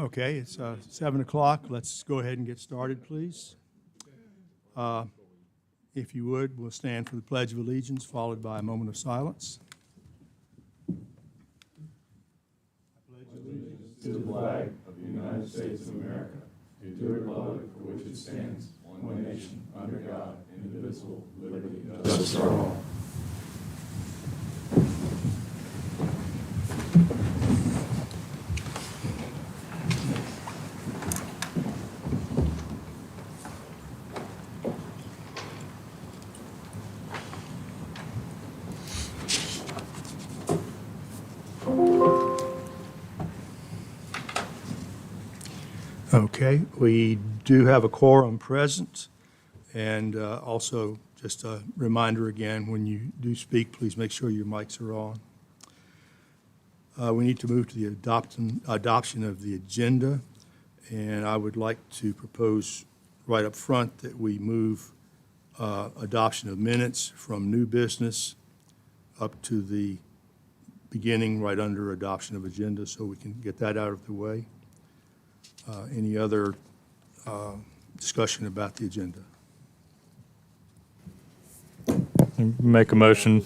Okay, it's 7 o'clock. Let's go ahead and get started, please. If you would, we'll stand for the Pledge of Allegiance, followed by a moment of silence. To the flag of the United States of America, and to the republic for which it stands, one nation, under God, indivisible, liberty and justice for all. Okay, we do have a quorum present, and also just a reminder again, when you do speak, please make sure your mics are on. We need to move to the adoption of the agenda, and I would like to propose right up front that we move adoption of minutes from new business up to the beginning right under adoption of agenda, so we can get that out of the way. Any other discussion about the agenda? Make a motion.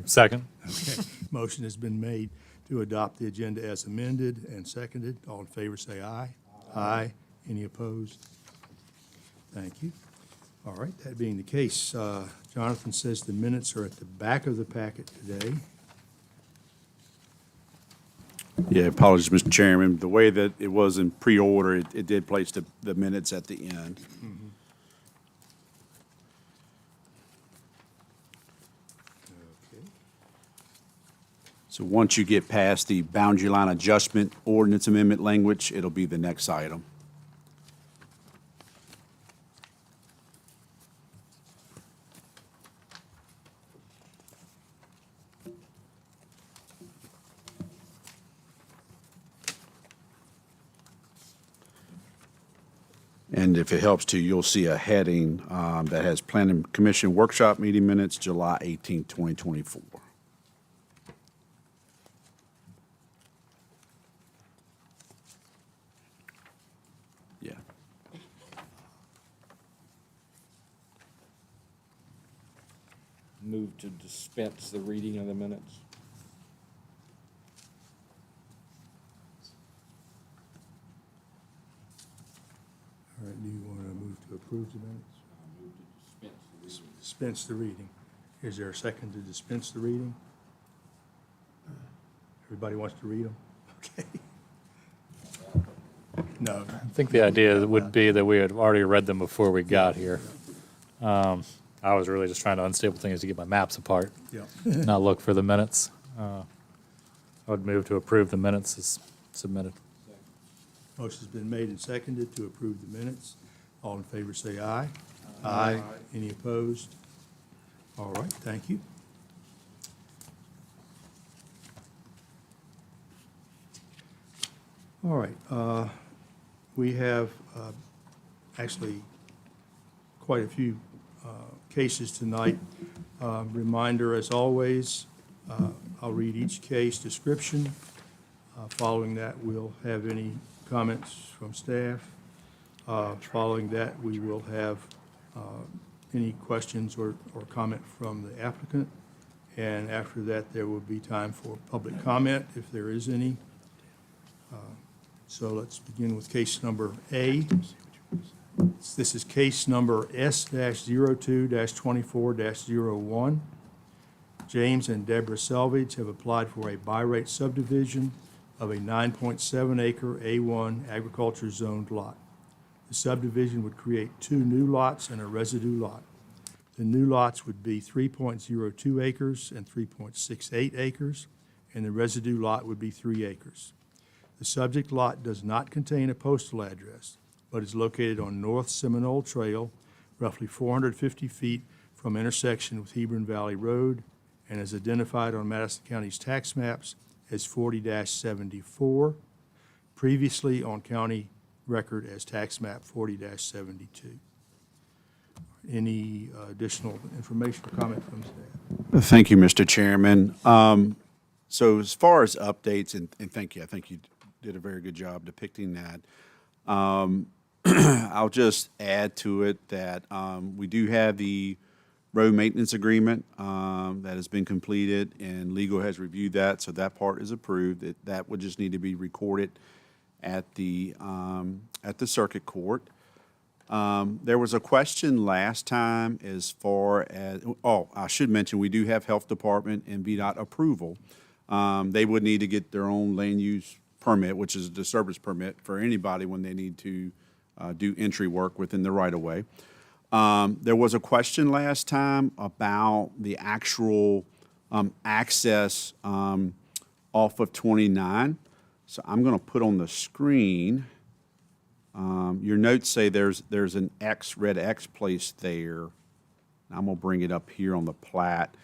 Second. Okay. Motion has been made to adopt the agenda as amended and seconded. All in favor say aye. Aye. Any opposed? Thank you. All right, that being the case, Jonathan says the minutes are at the back of the packet today. Yeah, apologies, Mr. Chairman. The way that it was in pre-order, it did place the minutes at the end. Mm-hmm. Okay. So once you get past the boundary line adjustment ordinance amendment language, it'll be the next item. And if it helps to, you'll see a heading that has Planning Commission Workshop Meeting Minutes, July 18, 2024. Yeah. Move to dispense the reading of the minutes. All right, do you want to move to approve the minutes? Move to dispense the reading. Dispense the reading. Is there a second to dispense the reading? Everybody wants to read them? Okay. No. I think the idea would be that we had already read them before we got here. I was really just trying to unstable things to get my maps apart, Yeah. not look for the minutes. I would move to approve the minutes as submitted. Motion's been made and seconded to approve the minutes. All in favor say aye. Aye. Any opposed? All right, thank you. All right, we have actually quite a few cases tonight. Reminder, as always, I'll read each case description. Following that, we'll have any comments from staff. Following that, we will have any questions or comment from the applicant. And after that, there will be time for public comment, if there is any. So let's begin with case number A. This is case number S-02-24-01. James and Deborah Selvage have applied for a by-right subdivision of a 9.7 acre A1 agriculture zoned lot. The subdivision would create 2 new lots and a residue lot. The new lots would be 3.02 acres and 3.68 acres, and the residue lot would be 3 acres. The subject lot does not contain a postal address, but is located on North Seminole Trail, roughly 450 feet from intersection with Hebron Valley Road, and is identified on Madison County's tax maps as 40-74, previously on county record as tax map 40-72. Any additional information or comment from staff? Thank you, Mr. Chairman. So as far as updates, and thank you, I think you did a very good job depicting that. I'll just add to it that we do have the road maintenance agreement that has been completed, and legal has reviewed that, so that part is approved. That would just need to be recorded at the circuit court. There was a question last time as far as, I should mention, we do have Health Department and VDOT approval. They would need to get their own land use permit, which is a disturbance permit for anybody when they need to do entry work within the right-of-way. There was a question last time about the actual access off of 29. So I'm going to put on the screen. Your notes say there's an X, red X placed there. I'm going to bring it up here on the plat.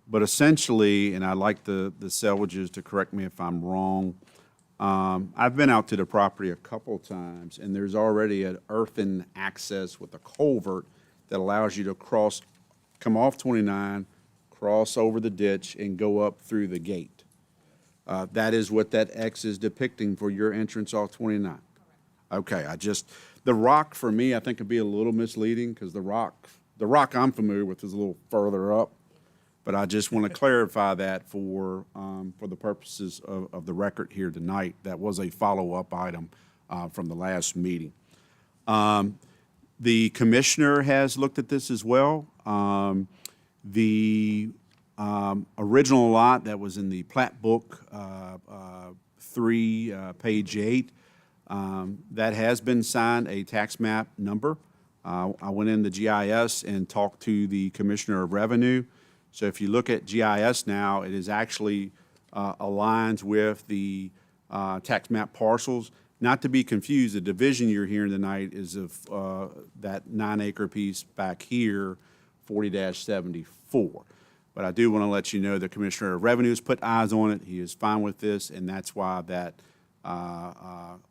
But essentially, and I'd like the Selvages to correct me if I'm wrong, I've been out to the property a couple times, and there's already an earthen access with a culvert that allows you to come off 29, cross over the ditch, and go up through the gate. That is what that X is depicting for your entrance off 29. Okay, the rock for me, I think, could be a little misleading because the rock I'm familiar with is a little further up. But I just want to clarify that for the purposes of the record here tonight. That was a follow-up item from the last meeting. The commissioner has looked at this as well. The original lot that was in the plat book 3, page 8, that has been signed a tax map number. I went in the GIS and talked to the Commissioner of Revenue. So if you look at GIS now, it is actually aligns with the tax map parcels. Not to be confused, the division you're hearing tonight is of that 9-acre piece back here, 40-74. But I do want to let you know the Commissioner of Revenue has put eyes on it. He is fine with this, and that's why that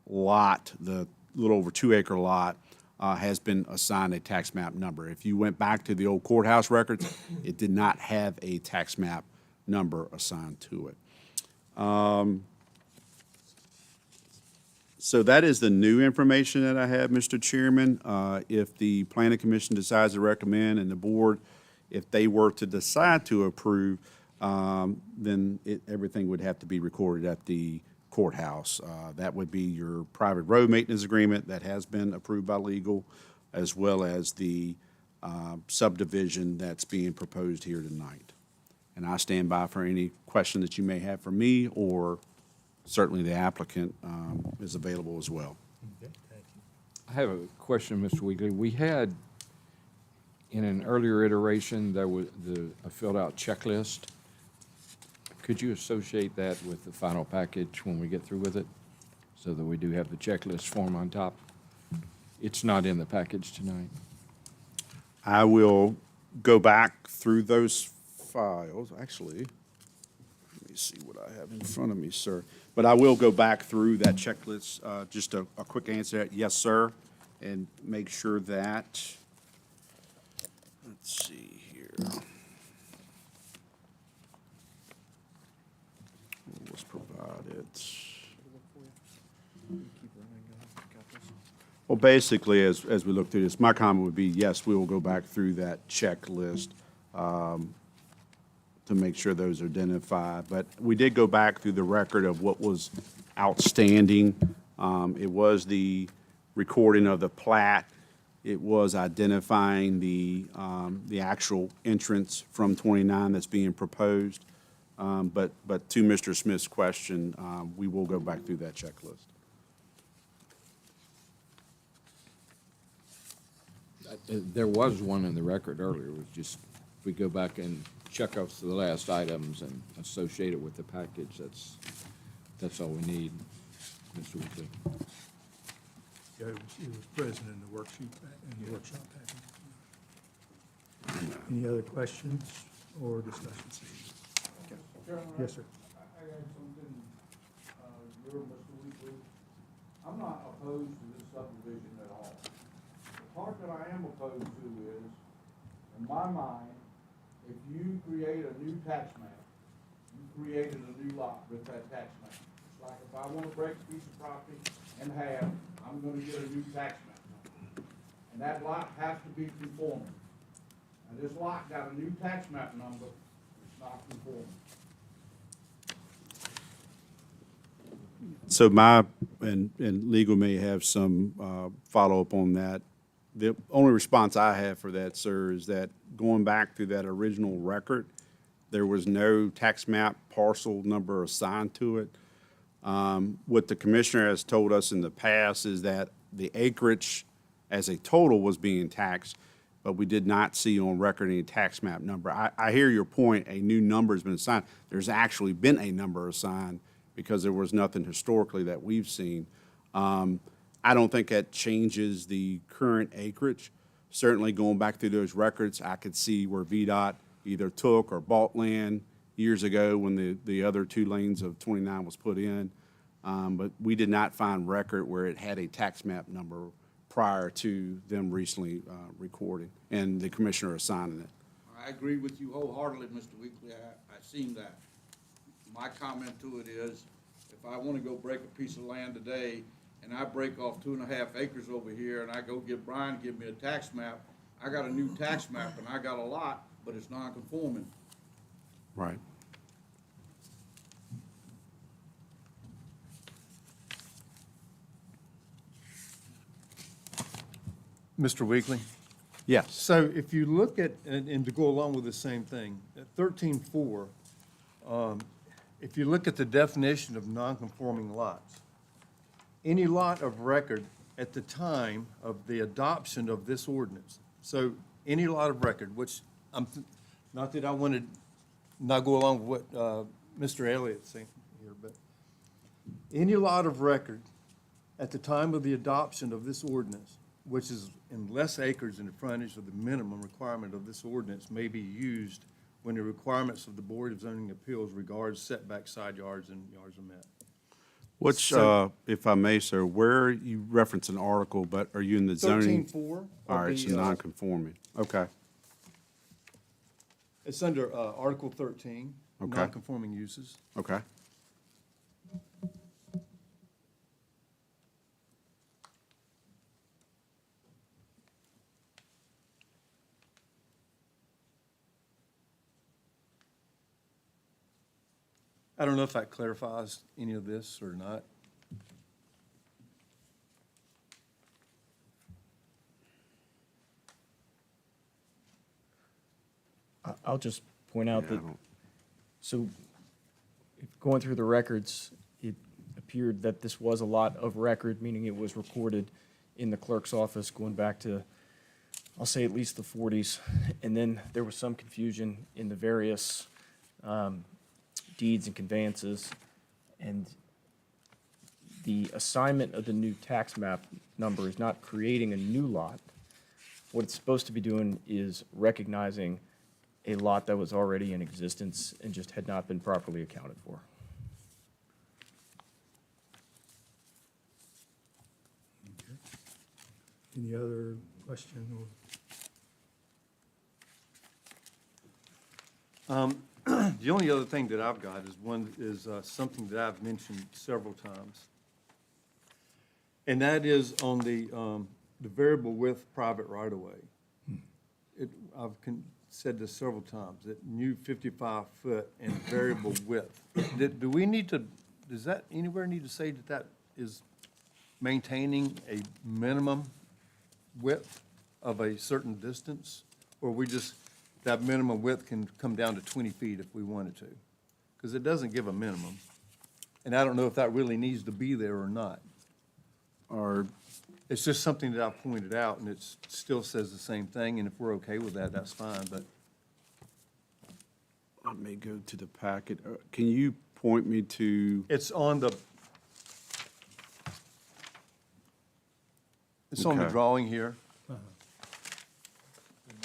lot, the little over 2-acre lot, has been assigned a tax map number. If you went back to the old courthouse records, it did not have a tax map number assigned to it. So that is the new information that I have, Mr. Chairman. If the Planning Commission decides to recommend, and the board, if they were to decide to approve, then everything would have to be recorded at the courthouse. That would be your private road maintenance agreement that has been approved by legal, as well as the subdivision that's being proposed here tonight. And I stand by for any question that you may have for me, or certainly the applicant is available as well. Okay, thank you. I have a question, Mr. Weegley. We had, in an earlier iteration, there was a filled-out checklist. Could you associate that with the final package when we get through with it, so that we do have the checklist form on top? It's not in the package tonight. I will go back through those files. Actually, let me see what I have in front of me, sir. But I will go back through that checklist, just a quick answer, yes, sir, and make sure that, let's see here. What was provided? Well, basically, as we look through this, my comment would be, yes, we will go back through that checklist to make sure those are identified. But we did go back through the record of what was outstanding. It was the recording of the plat. It was identifying the actual entrance from 29 that's being proposed. But to Mr. Smith's question, we will go back through that checklist. There was one in the record earlier. It was just, we go back and check off the last items and associate it with the package. That's all we need, Mr. Weegley. Yeah, it was present in the worksheet, in the workshop package. Any other questions or discussions? Yes, sir. I got something, you're Mr. Weekley. I'm not opposed to this subdivision at all. The part that I am opposed to is, in my mind, if you create a new tax map, you created a new lot with that tax map. It's Like if I wanna break a piece of property in half, I'm gonna get a new tax map number. And that lot has to be conforming. And this lot got a new tax map number, it's not conforming. So and legal may have some follow-up on that. The only response I have for that, sir, is that going back to that original record, there was no tax map parcel number assigned to it. What the commissioner has told us in the past is that the acreage as a total was being taxed, but we did not see on record any tax map number. I hear your point, a new number has been assigned. There's actually been a number assigned because there was nothing historically that we've seen. I don't think that changes the current acreage. Certainly going back through those records, I could see where VDOT either took or bought land years ago when the other 2 lanes of 29 was put in. But we did not find record where it had a tax map number prior to them recently recording and the commissioner assigning it. I agree with you wholeheartedly, Mr. Weekly. I seen that. My comment to it is, if I wanna go break a piece of land today, and I break off 2.5 acres over here, and I go get Brian to give me a tax map, I got a new tax map, and I got a lot, but it's non-conforming. Right. Mr. Weekly? Yes. So if you look at, and to go along with the same thing, at 13.4, if you look at the definition of non-conforming lots, any lot of record at the time of the adoption of this ordinance, so any lot of record, which not that I want to not go along with what Mr. Elliott's saying here, but any lot of record at the time of the adoption of this ordinance, which is in less acres than the frontage of the minimum requirement of this ordinance, may be used when the requirements of the Board of Zoning Appeals regards setback side yards and yards are met. Which, if I may, sir, where you reference an article, but are you in the zoning? 13.4. All right, so non-conforming. Okay. It's under Article 13, Okay. non-conforming uses. Okay. I don't know if that clarifies any of this or not. I'll just point out Yeah, I that, don't- so if going through the records, it appeared that this was a lot of record, meaning it was recorded in the clerk's office going back to, I'll say at least the 40s. And then there was some confusion in the various deeds and conveyances. And the assignment of the new tax map number is not creating a new lot. What it's supposed to be doing is recognizing a lot that was already in existence and just had not been properly accounted for. Any other question or? The only other thing that I've got is something that I've mentioned several times. And that is on the variable width private right-of-way. I've said this several times, that new 55-foot and variable width. Do we need to, does that anywhere need to say that that is maintaining a minimum width of a certain distance? Or we just, that minimum width can come down to 20 feet if we wanted to? Because it doesn't give a minimum. And I don't know if that really needs to be there or not. Or, It's just something that I pointed out, and it still says the same thing, and if we're okay with that, that's fine, but I may go to the packet. Can you point me to, it's on the, it's on the Okay. drawing here. The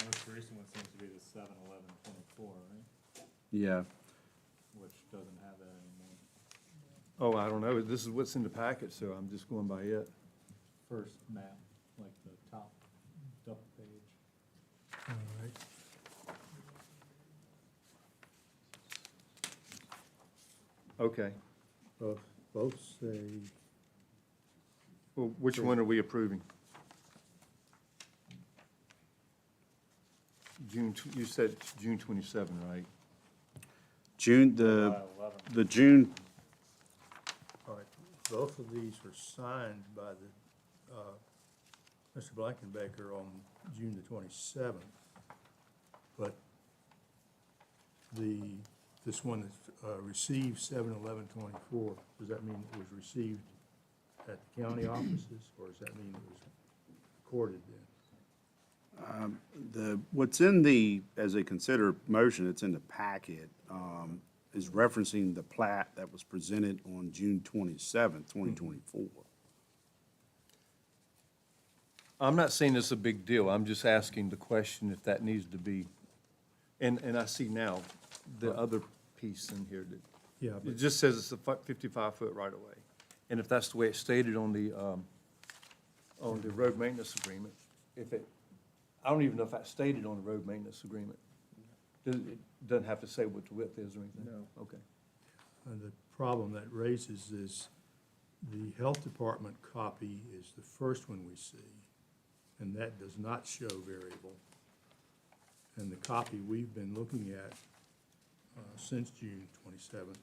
most recent one seems to be the 7/11/24, right? yeah, Which doesn't have that anymore. Oh, I don't know, this is what's in the packet, so I'm just going by it. First map, like the top double page. All right. Okay. Well, Both say, Well, which one are we approving? You said June 27, right? June, the June, all right, both of these were signed by Mr. Blankenbaker on June the 27th. But this one that's received 7/11/24, does that mean it was received at the county offices, or does that mean it was recorded then? what's in the, as a considered motion, it's in the packet, is referencing the plat that was presented on June 27th, 2024. I'm not saying it's a big deal. I'm just asking the question if that needs to be, and I see now the other piece in here that, Yeah, it but just says it's a 55-foot right-of-way. And if that's the way it's stated on the road maintenance agreement, I don't even know if that's stated on the road maintenance agreement. It doesn't have to say what the width is or anything? No. Okay. the problem that raises is the health department copy is the first one we see, and that does not show variable. And the copy we've been looking at since June 27th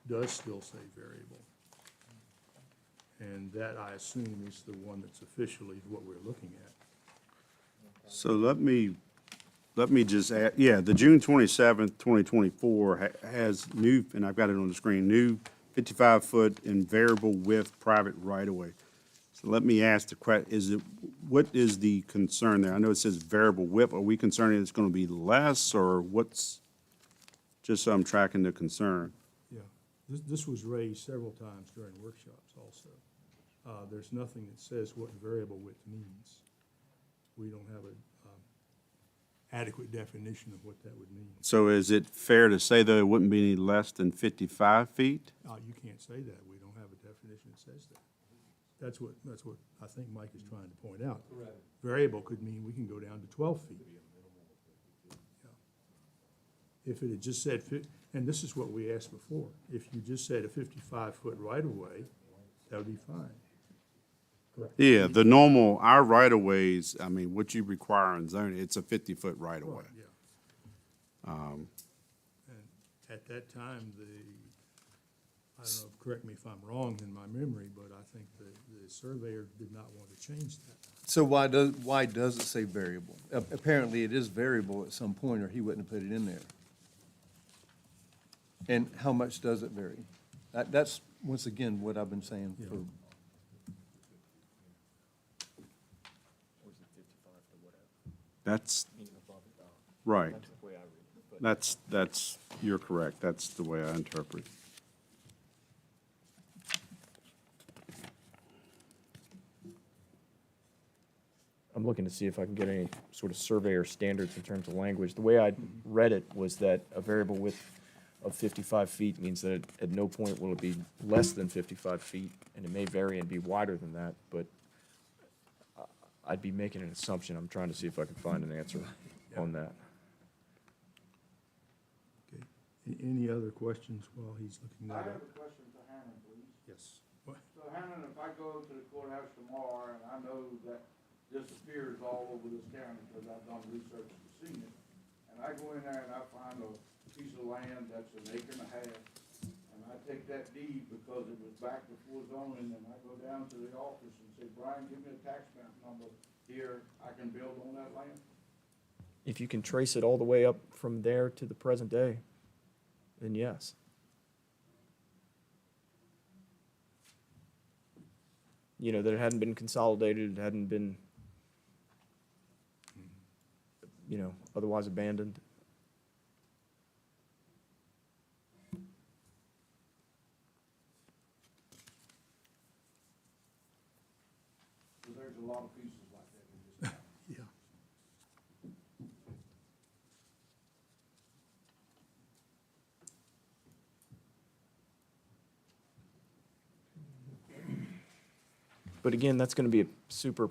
does still say variable. And that, I assume, is the one that's officially what we're looking at. So let me just add, yeah, the June 27th, 2024 has new, and I've got it on the screen, new 55-foot and variable width private right-of-way. So let me ask the question, what is the concern there? I know it says variable width. Are we concerned it's going to be less, or what's, just so I'm tracking the concern? Yeah, this was raised several times during workshops also. There's nothing that says what variable width means. We don't have an adequate definition of what that would mean. So is it fair to say, though, it wouldn't be any less than 55 feet? You can't say that. We don't have a definition that says that. That's what I think Mike is trying to point out. Correct. Variable could mean we can go down to 12 feet. Yeah. If it had just said, and this is what we asked before, if you just said a 55-foot right-of-way, that would be fine. Yeah, the normal, our right-of-ways, I mean, what you require in zoning, it's a 50-foot right-of-way. Right, yeah. And at that time, I don't know, correct me if I'm wrong in my memory, but I think the surveyor did not want to change that. So why does it say variable? Apparently, it is variable at some point, or he wouldn't have put it in there. And how much does it vary? That's, once again, what I've been saying Yeah. for, That's, right. That's, you're correct. That's the way I interpret. I'm looking to see if I can get any sort of surveyor standards in terms of language. The way I read it was that a variable width of 55 feet means that at no point will it be less than 55 feet, and it may vary and be wider than that, but I'd be making an assumption. I'm trying to see if I can find an answer on that. Okay. Any other questions while he's looking I that have up? a question for Hannah, please. Yes. What? So Hannah, if I go to the courthouse tomorrow, and I know that this appears all over this county, because I've done research and seen it, and I go in there and I find a piece of land that's an acre and a half, and I take that deed because it was back before zoning, and I go down to the office and say, Brian, give me a tax map number here, I can build on that land? If you can trace it all the way up from there to the present day, then yes. You know, that it hadn't been consolidated, it hadn't been, you know, otherwise abandoned. So there's a lot of pieces like that in this county. Yeah. But again, that's gonna be a super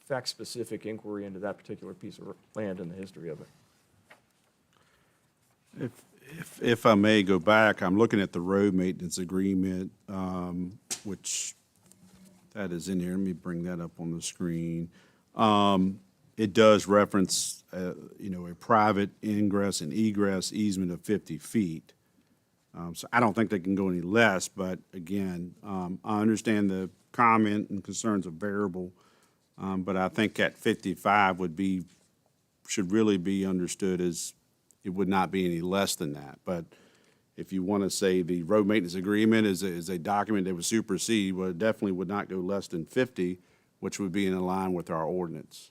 fact-specific inquiry into that particular piece of land and the history of it. If I may go back, I'm looking at the road maintenance agreement, which that is in here. Let me bring that up on the screen. It does reference, a private ingress and egress easement of 50 feet. So I don't think they can go any less, but again, I understand the comment and concerns of variable, but I think at 55 should really be understood as it would not be any less than that. But if you want to say the road maintenance agreement is a document that would supersede, well, it definitely would not go less than 50, which would be in line with our ordinance.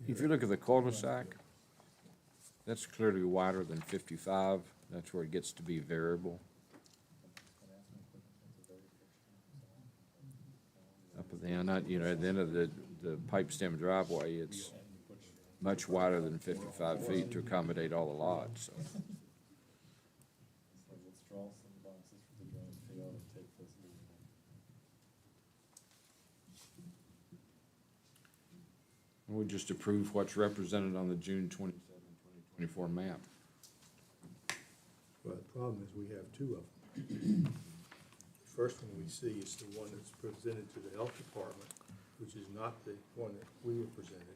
If you look at the cul-de-sac, that's clearly wider than 55. That's where it gets to be variable. Up at the end, at the end of the pipe stem driveway, it's much wider than 55 feet to accommodate all the lots, so. We'll just approve what's represented on the June 27, 2024 map. Well, the problem is we have two of them. The first one we see is the one that's presented to the health department, which is not the one that we were presented.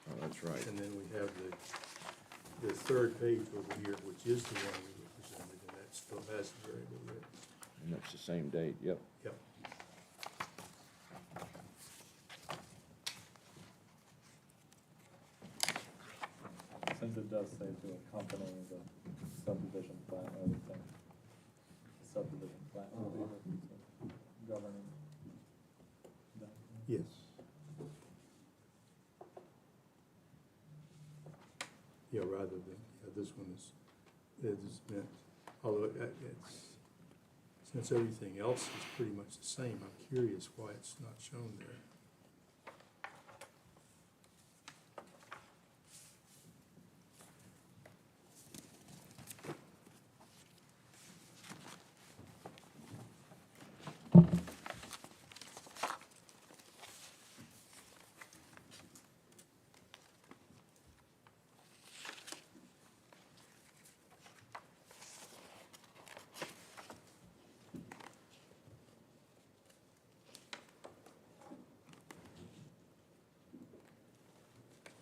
Oh, that's right. And then we have the third page over here, which is the one we were presented, and that still has the variable width. And that's the same date, yep. Yep. Since it does say to accompany the subdivision plan, I would think the subdivision plan would be the governing. Yes. Yeah, rather than, this one is meant, although since everything else is pretty much the same, I'm curious why it's not shown there.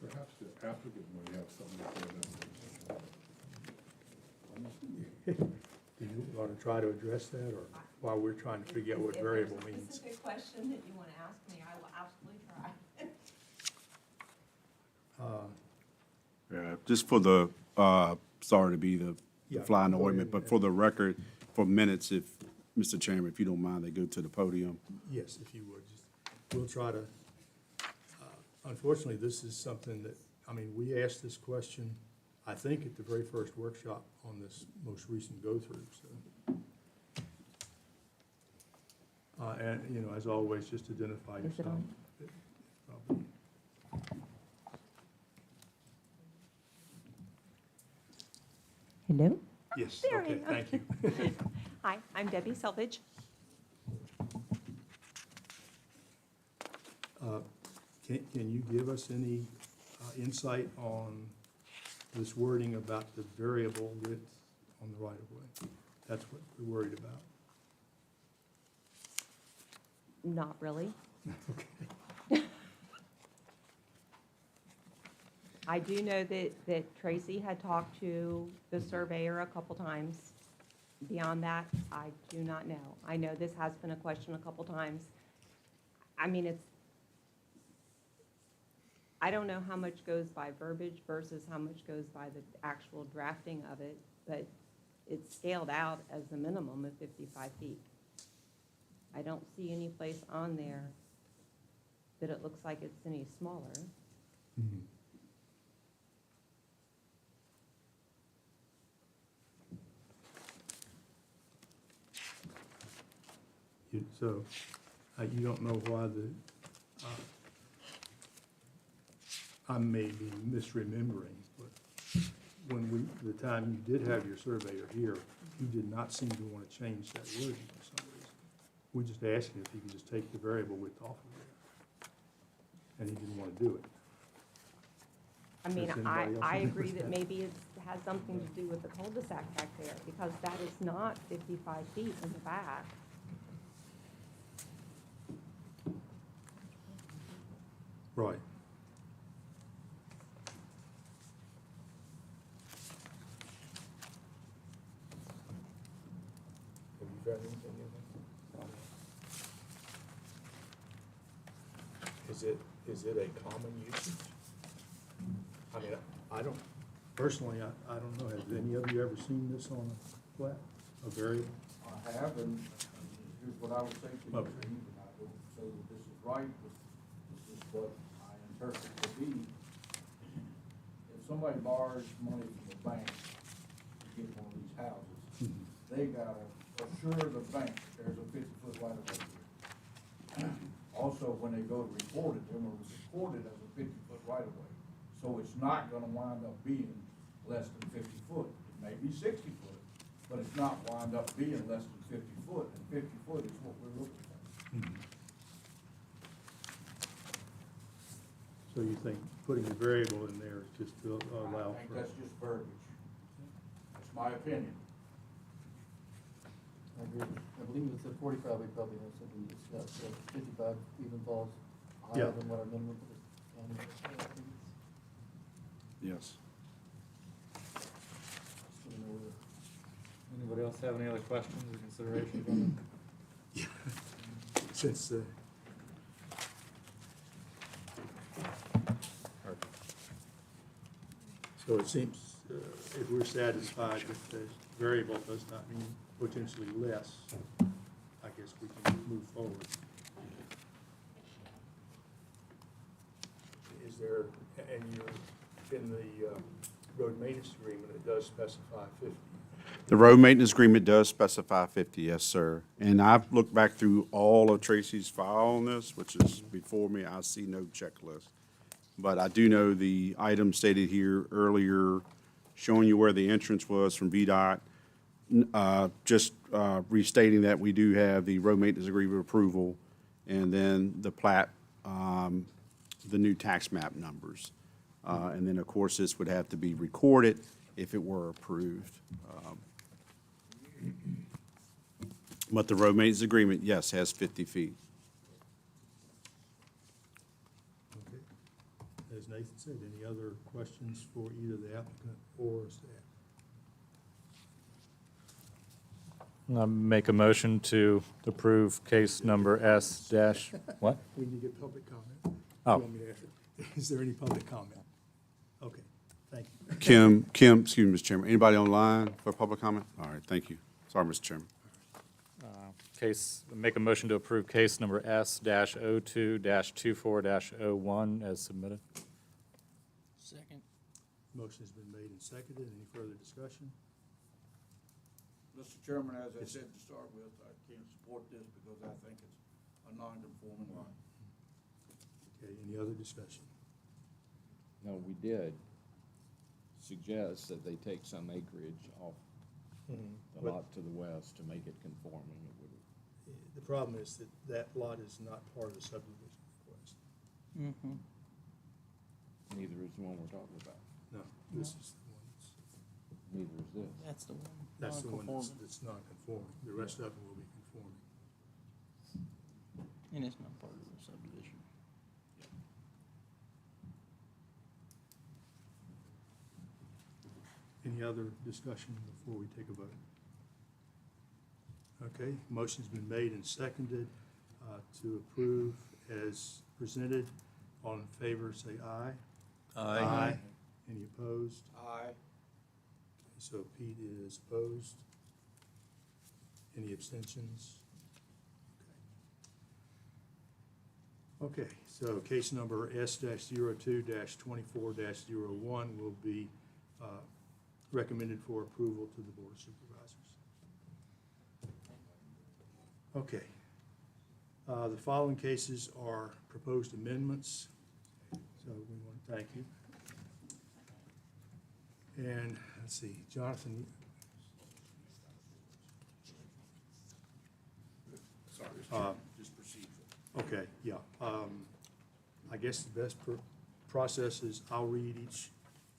Perhaps the applicant might have something to say about Do you want to try to address that, or while we're trying to figure out what variable If there's a means? specific question that you want to ask me, I will absolutely try. Yeah, just for the, sorry to be the Yeah, fly in the go ahead. ointment, but for the record, for minutes, if, Mr. Chairman, if you don't mind, they go to the podium. Yes, if you would, we'll try to, unfortunately, this is something that, we asked this question, I think, at the very first workshop on this most recent go-through, so. And, as always, just identify yourself. Probably. Hello? Yes, There I okay, am. thank you. Hi, I'm Debbie Selvage. Can you give us any insight on this wording about the variable width on the right-of-way? That's what we're worried about. Not really. Okay. I do know that Tracy had talked to the surveyor a couple times. Beyond that, I do not know. I know this has been a question a couple times. I don't know how much goes by verbiage versus how much goes by the actual drafting of it, but it's scaled out as the minimum of 55 feet. I don't see any place on there that it looks like it's any smaller. Mhm. So, you don't know why I may be misremembering, but the time you did have your surveyor here, you did not seem to want to change that wording for some reason. We just asked him if he could just take the variable width off of there. And he didn't want to do it. I mean, Does I, anybody else I agree agree with that that? maybe it has something to do with the cul-de-sac back there, because that is not 55 feet in the back. Right. Have you found anything in there? Is it a common usage? I mean, I don't, personally, I don't know. Have any of you ever seen this on a plat, a variable? I have, and here's what I would say to you, Okay. Steve, and I don't say that this is right, but this is what I interpret to be. If somebody borrows money from the bank to get one of these houses, they gotta assure the bank that there's a 50-foot right of way here. Also, when they go to record it, they're gonna record it as a 50-foot right of way. So it's not gonna wind up being less than 50 foot. It may be 60 foot, but it's not wind up being less than 50 foot, and 50 foot is what we're looking for. So you think putting a variable in there is just to allow I think for? that's just verbiage. That's my opinion. I agree. I believe it's at 45, we probably have something discussed, so 55 even falls Yeah. higher than what our minimum is. Yes. Anybody else have any other questions or considerations on Since, so it seems, if we're satisfied that the variable does not mean potentially less, I guess we can move forward. Is there, and you're, in the road maintenance agreement, it does specify 50. The road maintenance agreement does specify 50, yes, sir. And I've looked back through all of Tracy's file on this, which is before me. I see no checklist. But I do know the item stated here earlier, showing you where the entrance was from VDOT, just restating that we do have the road maintenance agreement approval, and then the plat, the new tax map numbers. And then, of course, this would have to be recorded if it were approved. But the road maintenance agreement, yes, has 50 feet. Okay. As Nathan said, any other questions for either the applicant or staff? I make a motion to approve case number S dash, what? We need to get public comment. Oh. You want me to ask it? Is there any public comment? Okay, thank you. Kim, excuse me, Mr. Chairman, anybody online for public comment? All right, thank you. Sorry, Mr. Chairman. Make a motion to approve case number S dash 02 dash 24 dash 01 as submitted. Second. Motion's been made and seconded. Any further discussion? Mr. Chairman, as I said to start with, I can't support this because I think it's a non-conforming lot. Okay, any other discussion? No, we did suggest that they take some acreage off the But- lot to the west to make it conforming. It would- The problem is that that lot is not part of the subdivision request. Neither is the one we're talking about. No, this is the one Neither is this. That's the one. that's the one that's not conforming. The rest of them will be conforming. And it's not part of the subdivision. Any other discussion before we take a vote? Okay, motion's been made and seconded to approve as presented. All in favor, say aye. Any opposed? Aye. So Pete is opposed. Any abstentions? Okay, so case number S-02-24-01 will be recommended for approval to the Board of Supervisors. Okay. The following cases are proposed amendments, so we want to thank you. And, let's see, Jonathan, Sorry, Just procedural. Okay, yeah. I guess the best process is I'll read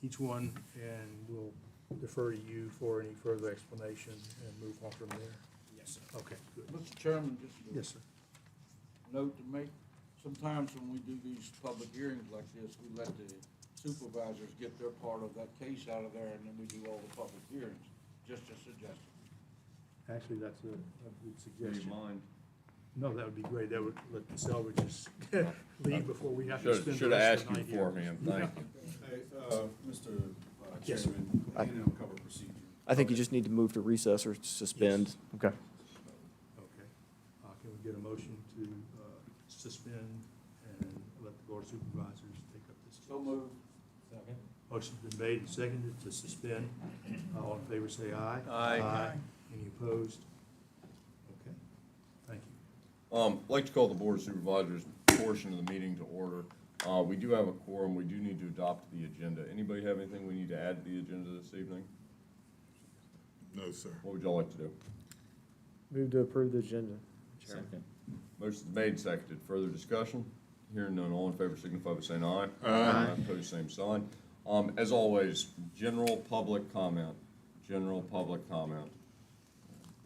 each one, and we'll defer to you for any further explanation and move on from there. Yes, sir. Okay, good. Mr. Chairman, just Yes, sir. a note to make, sometimes when we do these public hearings like this, we let the supervisors get their part of that case out of there, and then we do all the public hearings. Just a suggestion. Actually, that's a good Do you suggestion. mind? No, that would be great. That would let the salvages leave before we have to spend the Should have rest asked of the you night here. beforehand, thank you. Hey, Mr. Yes, Chairman, and I'll cover procedure. I think you just need to move to recess or suspend. Okay. Okay. Can we get a motion to suspend and let the Board of Supervisors take up this case? So moved. Motion's been made and seconded to suspend. All in favor say aye. Aye. Any opposed? Okay, thank you. I'd like to call the Board of Supervisors portion of the meeting to order. We do have a quorum. We do need to adopt the agenda. Anybody have anything we need to add to the agenda this evening? No, sir. What would y'all like to do? Move to approve the agenda. Second. Motion's made and seconded. Further discussion? Hearing none, all in favor signify by saying aye. Aye. Opposed, same sign. As always, general public comment. General public comment.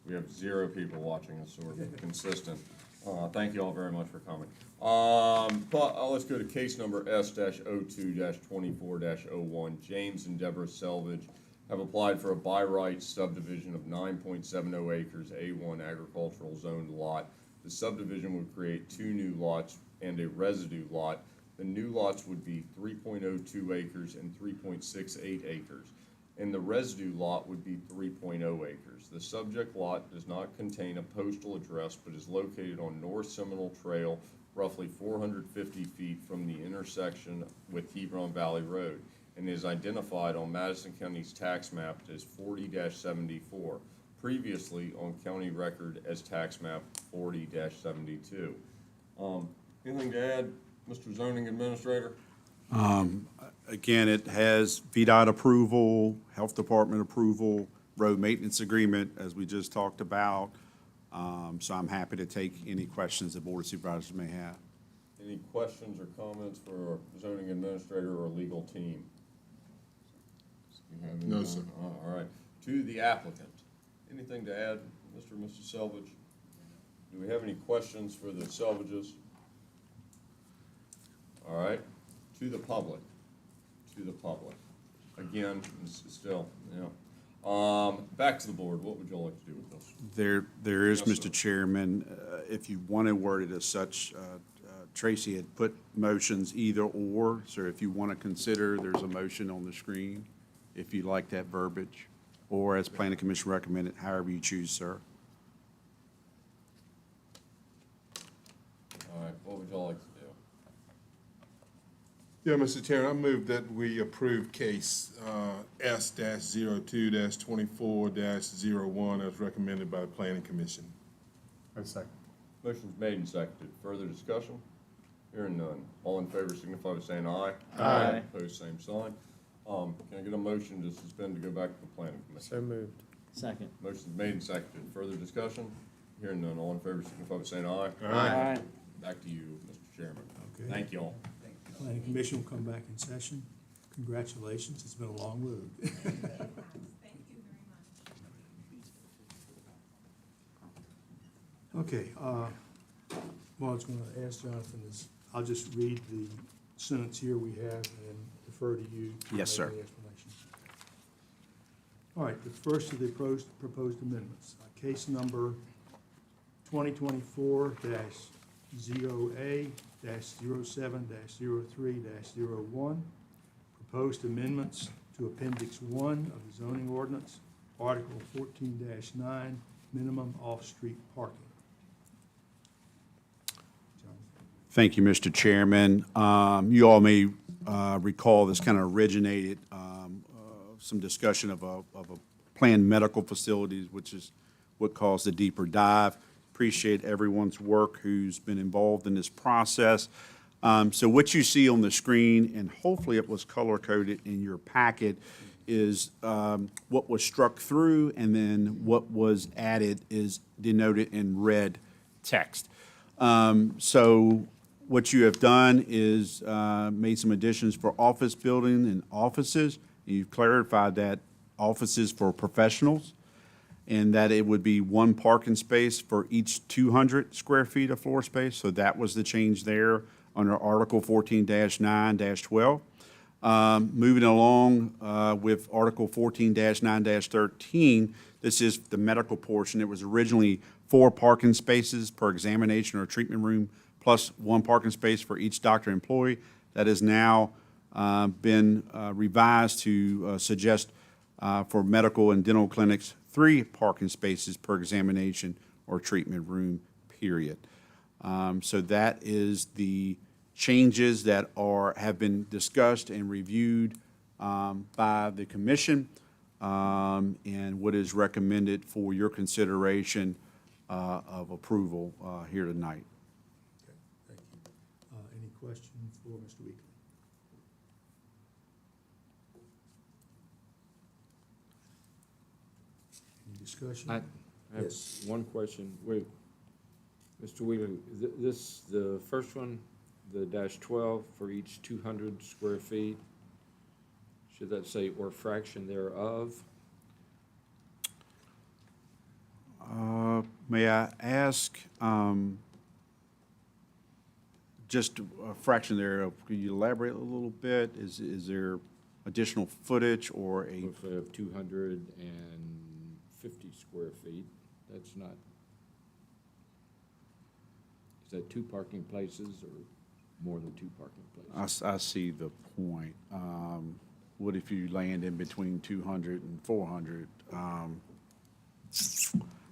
We have 0 people watching us, so we're consistent. Thank you all very much for coming. Let's go to case number S-02-24-01. James and Deborah Selvage have applied for a by right subdivision of 9.70 acres, A1 agricultural zoned lot. The subdivision would create 2 new lots and a residue lot. The new lots would be 3.02 acres and 3.68 acres, and the residue lot would be 3.0 acres. The subject lot does not contain a postal address, but is located on North Seminole Trail, roughly 450 feet from the intersection with Hebron Valley Road, and is identified on Madison County's tax map as 40-74, previously on county record as tax map 40-72. Anything to add, Mr. Zoning Administrator? Again, it has VDOT approval, Health Department approval, road maintenance agreement, as we just talked about. So I'm happy to take any questions the Board of Supervisors may have. Any questions or comments for our zoning administrator or legal team? No, sir. All right. To the applicant, anything to add, Mr. or Mrs. Selvage? Do we have any questions for the Selvages? All right. To the public. To the public. Again, still, yeah. Back to the board. What would y'all like to do with this? There is, Yes, sir. Mr. Chairman, if you want to word it as such, Tracy had put motions either or, so if you want to consider, there's a motion on the screen, if you like that verbiage, or as Planning Commission recommended, however you choose, sir. All right. What would y'all like to do? Yeah, Mr. Chairman, I move that we approve case S-02-24-01 as recommended by the Planning Commission. Motion's made and seconded. Further discussion? Hearing none. All in favor signify by saying aye. Aye. Opposed, same sign. Can I get a motion to suspend to go back to the planning commission? So moved. Second. Motion's made and seconded. Further discussion? Hearing none. All in favor signify by saying aye. Aye. Back to you, Mr. Chairman. Okay. Thank you all. Planning Commission will come back in session. Congratulations, it's been a long road. Thank you very much. Okay, well, I was gonna ask Jonathan is, I'll just read the sentence here we have and defer to you. to Yes, make sir. any explanation. All right, the first of the proposed amendments, case number 2024-0A-07-03-01, proposed amendments to Appendix 1 of the zoning ordinance, Article 14-9, minimum off-street parking. Thank you, Mr. Chairman. You all may recall this kind of originated some discussion of a planned medical facilities, which is what caused the deeper dive. Appreciate everyone's work who's been involved in this process. So what you see on the screen, and hopefully it was color-coded in your packet, is what was struck through, and then what was added is denoted in red text. So what you have done is made some additions for office building and offices. You've clarified that offices for professionals, and that it would be one parking space for each 200 square feet of floor space. So that was the change there under Article 14-9-12. Moving along with Article 14-9-13, this is the medical portion. It was originally 4 parking spaces per examination or treatment room, plus 1 parking space for each doctor employee. That has now been revised to suggest for medical and dental clinics, 3 parking spaces per examination or treatment room, period. So that is the changes that have been discussed and reviewed by the commission, and what is recommended for your consideration of approval here tonight. Okay, thank you. Any questions for Mr. Weekly? Any discussion? I have Yes. one question. Wait, Mr. Wheeler, the first one, the -12 for each 200 square feet, should that say or fraction thereof? May I ask, just a fraction there, could you elaborate a little bit? Is there additional footage or a, If we have 250 square feet, that's not, is that 2 parking places or more than 2 parking places? I see the point. What if you land in between 200 and 400?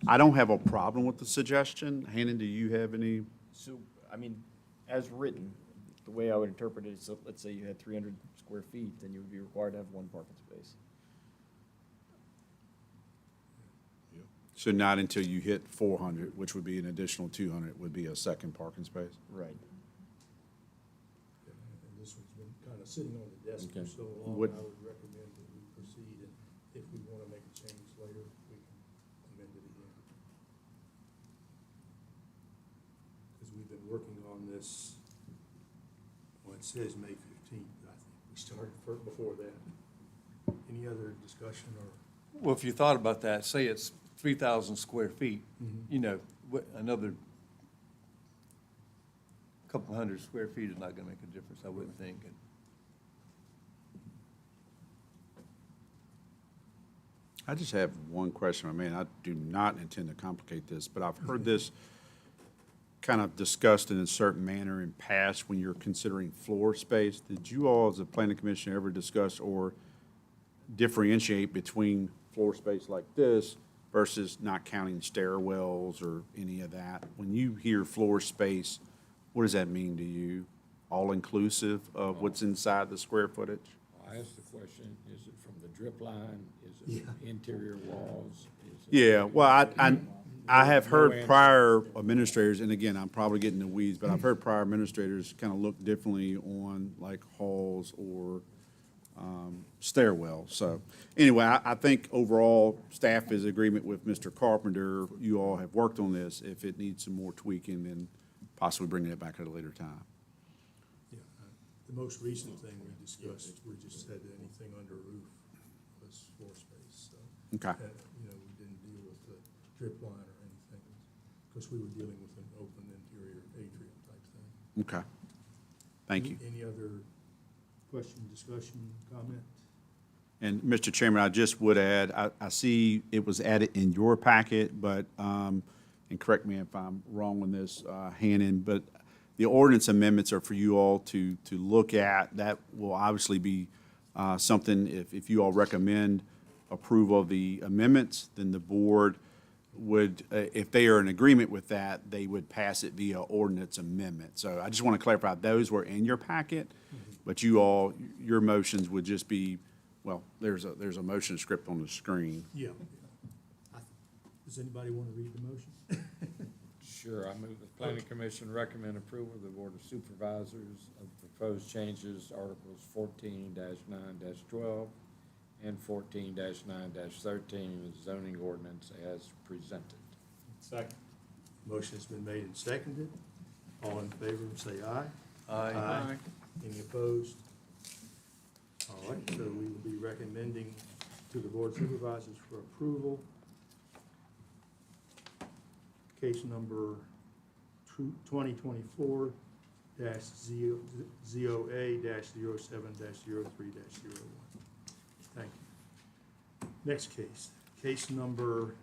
I don't have a problem with the suggestion. Hannon, do you have any? So, I mean, as written, the way I would interpret it is, so let's say you had 300 square feet, then you would be required to have 1 parking space. So not until you hit 400, which would be an additional 200, would be a second parking space? Right. And this one's been kind of sitting on the desk for Okay. so long, Would- I would recommend that we proceed, and if we want to make a change later, we can amend it again. Because we've been working on this, well, it says May 15th, I think. We started before that. Any other discussion or? Well, if you thought about that, say it's 3,000 square feet, Mm-hmm. you know, another couple hundred square feet is not gonna make a difference, I wouldn't think. I just have one question. I mean, I do not intend to complicate this, but I've heard this kind of discussed in a certain manner in past when you're considering floor space. Did you all, as a planning commission, ever discuss or differentiate between floor space like this versus not counting stairwells or any of that? When you hear floor space, what does that mean to you? All-inclusive of what's inside the square footage? I asked the question, is it from the drip line? Is it interior walls? Is it- Yeah, well, I have No heard answer. prior administrators, and again, I'm probably getting the weeds, but I've heard prior administrators kind of look differently on like halls or stairwells. So anyway, I think overall, staff is agreement with Mr. Carpenter. You all have worked on this. If it needs some more tweaking, then possibly bringing it back at a later time. Yeah, the most recent thing we discussed, we just said that anything under a roof was floor space, so. Okay. You know, we didn't deal with the drip line or anything, because we were dealing with an open interior atrium type thing. Okay. Thank you. Any other question, discussion, comment? And Mr. Chairman, I just would add, I see it was added in your packet, but, and correct me if I'm wrong on this, Hannon, but the ordinance amendments are for you all to look at. That will obviously be something, if you all recommend approval of the amendments, then the board would, if they are in agreement with that, they would pass it via ordinance amendment. So I just want to clarify, those were in your packet, but you all, your motions would just be, well, there's a motion script on the screen. Yeah. Does anybody want to read the motion? Sure, I move the planning commission recommend approval of the board of supervisors of proposed changes, articles 14-9-12 and 14-9-13 in the zoning ordinance as presented. Second. Motion has been made and seconded. All in favor, say aye. Aye. Any opposed? All right, so we will be recommending to the Board of Supervisors for approval case number 2024-ZOA-07-03-01. Thank you. Next case, case number